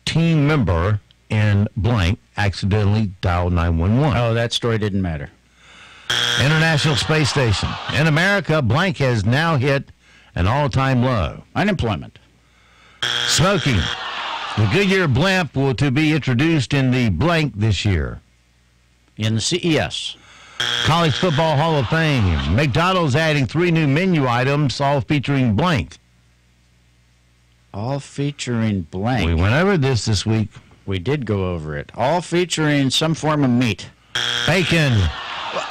Team member in blank accidentally dialed 911. Oh, that story didn't matter. International Space Station. In America, blank has now hit an all-time low. Unemployment. Smoking. The Goodyear blimp will to be introduced in the blank this year. In the CES. College Football Hall of Fame. McDonald's adding 3 new menu items, all featuring blank. All featuring blank. We went over this week. We did go over it. All featuring some form of meat. Bacon.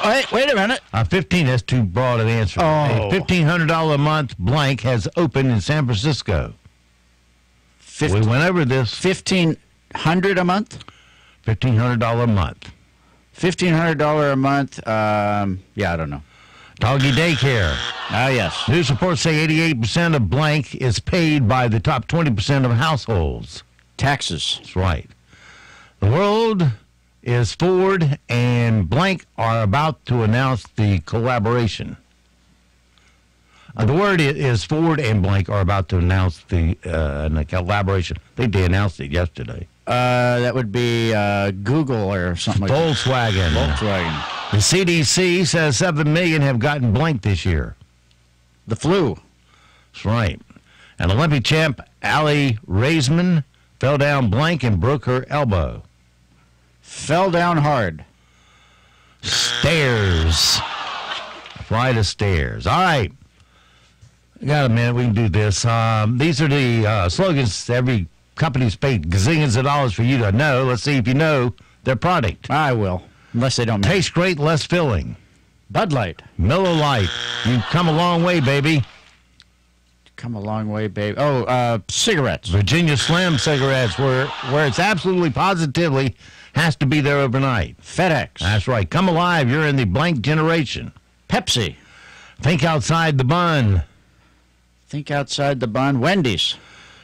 Wait a minute. 15, that's too broad an answer. Oh. A $1,500 a month blank has opened in San Francisco. We went over this. $1,500 a month? $1,500 a month. $1,500 a month. Yeah, I don't know. Doggy daycare. Ah, yes. News reports say 88% of blank is paid by the top 20% of households. Taxes. That's right. The world is Ford and blank are about to announce the collaboration. The word is Ford and blank are about to announce the collaboration. I think they announced it yesterday. That would be Google or something Volkswagen. Like that. Volkswagen. The CDC says 7 million have gotten blank this year. The flu. That's right. And Olympic champ Allie Raisman fell down blank and broke her elbow. Fell down hard. Stairs. Flight of stairs. All right. Got a minute. We can do this. These are the slogans every company's paid gazillions of dollars for you to know. Let's see if you know their product. I will. Unless they don't. Tastes great, less filling. Bud Light. Miller Lite. You've come a long way, baby. Come a long way, baby. Oh, cigarettes. Virginia Slim cigarettes, where it's absolutely positively has to be there overnight. FedEx. That's right. Come alive. You're in the blank generation. Pepsi. Think outside the bun. Think outside the bun. Wendy's.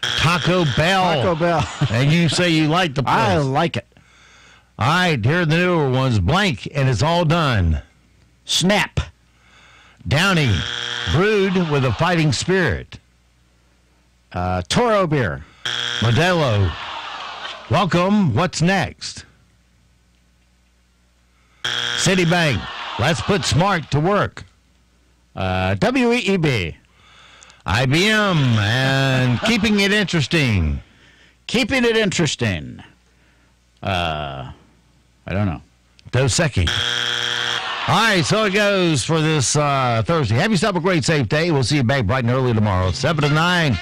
Taco Bell. Taco Bell. And you say you like the place. I like it. All right, here are the newer ones. Blank, and it's all done. Snap. Downy. Brewed with a fighting spirit. Toro beer. Modelo. Welcome. What's next? Citibank. Let's put smart to work. WEEB. IBM. And keeping it interesting. Keeping it interesting. I don't know. Dos Equis. All right, so it goes for this Thursday. Have yourself a great, safe day. We'll see you back bright and early tomorrow, 7 to 9,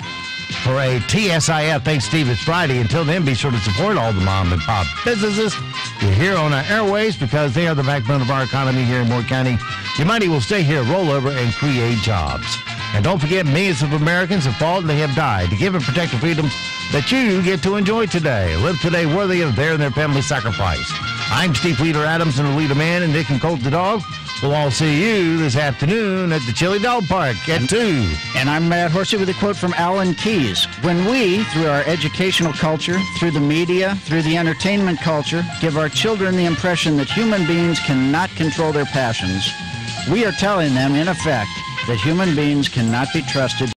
for a TSIF. Thanks, Steve. It's Friday. Until then, be sure to support all the mom and pop businesses. You're here on our airways because they are the backbone of our economy here in Moore County. Your money will stay here, roll over, and create jobs. And don't forget, millions of Americans have fought and they have died to give and protect the freedoms that you get to enjoy today. Live today worthy of their and their family's sacrifice. I'm Steve Leader Adams and the Leader Man, and Nick and Colt the dog. We'll all see you this afternoon at the Chili Dog Park at 2. And I'm Matt Horsey with a quote from Alan Keyes. When we, through our educational culture, through the media, through the entertainment culture, give our children the impression that human beings cannot control their passions, we are telling them, in effect, that human beings cannot be trusted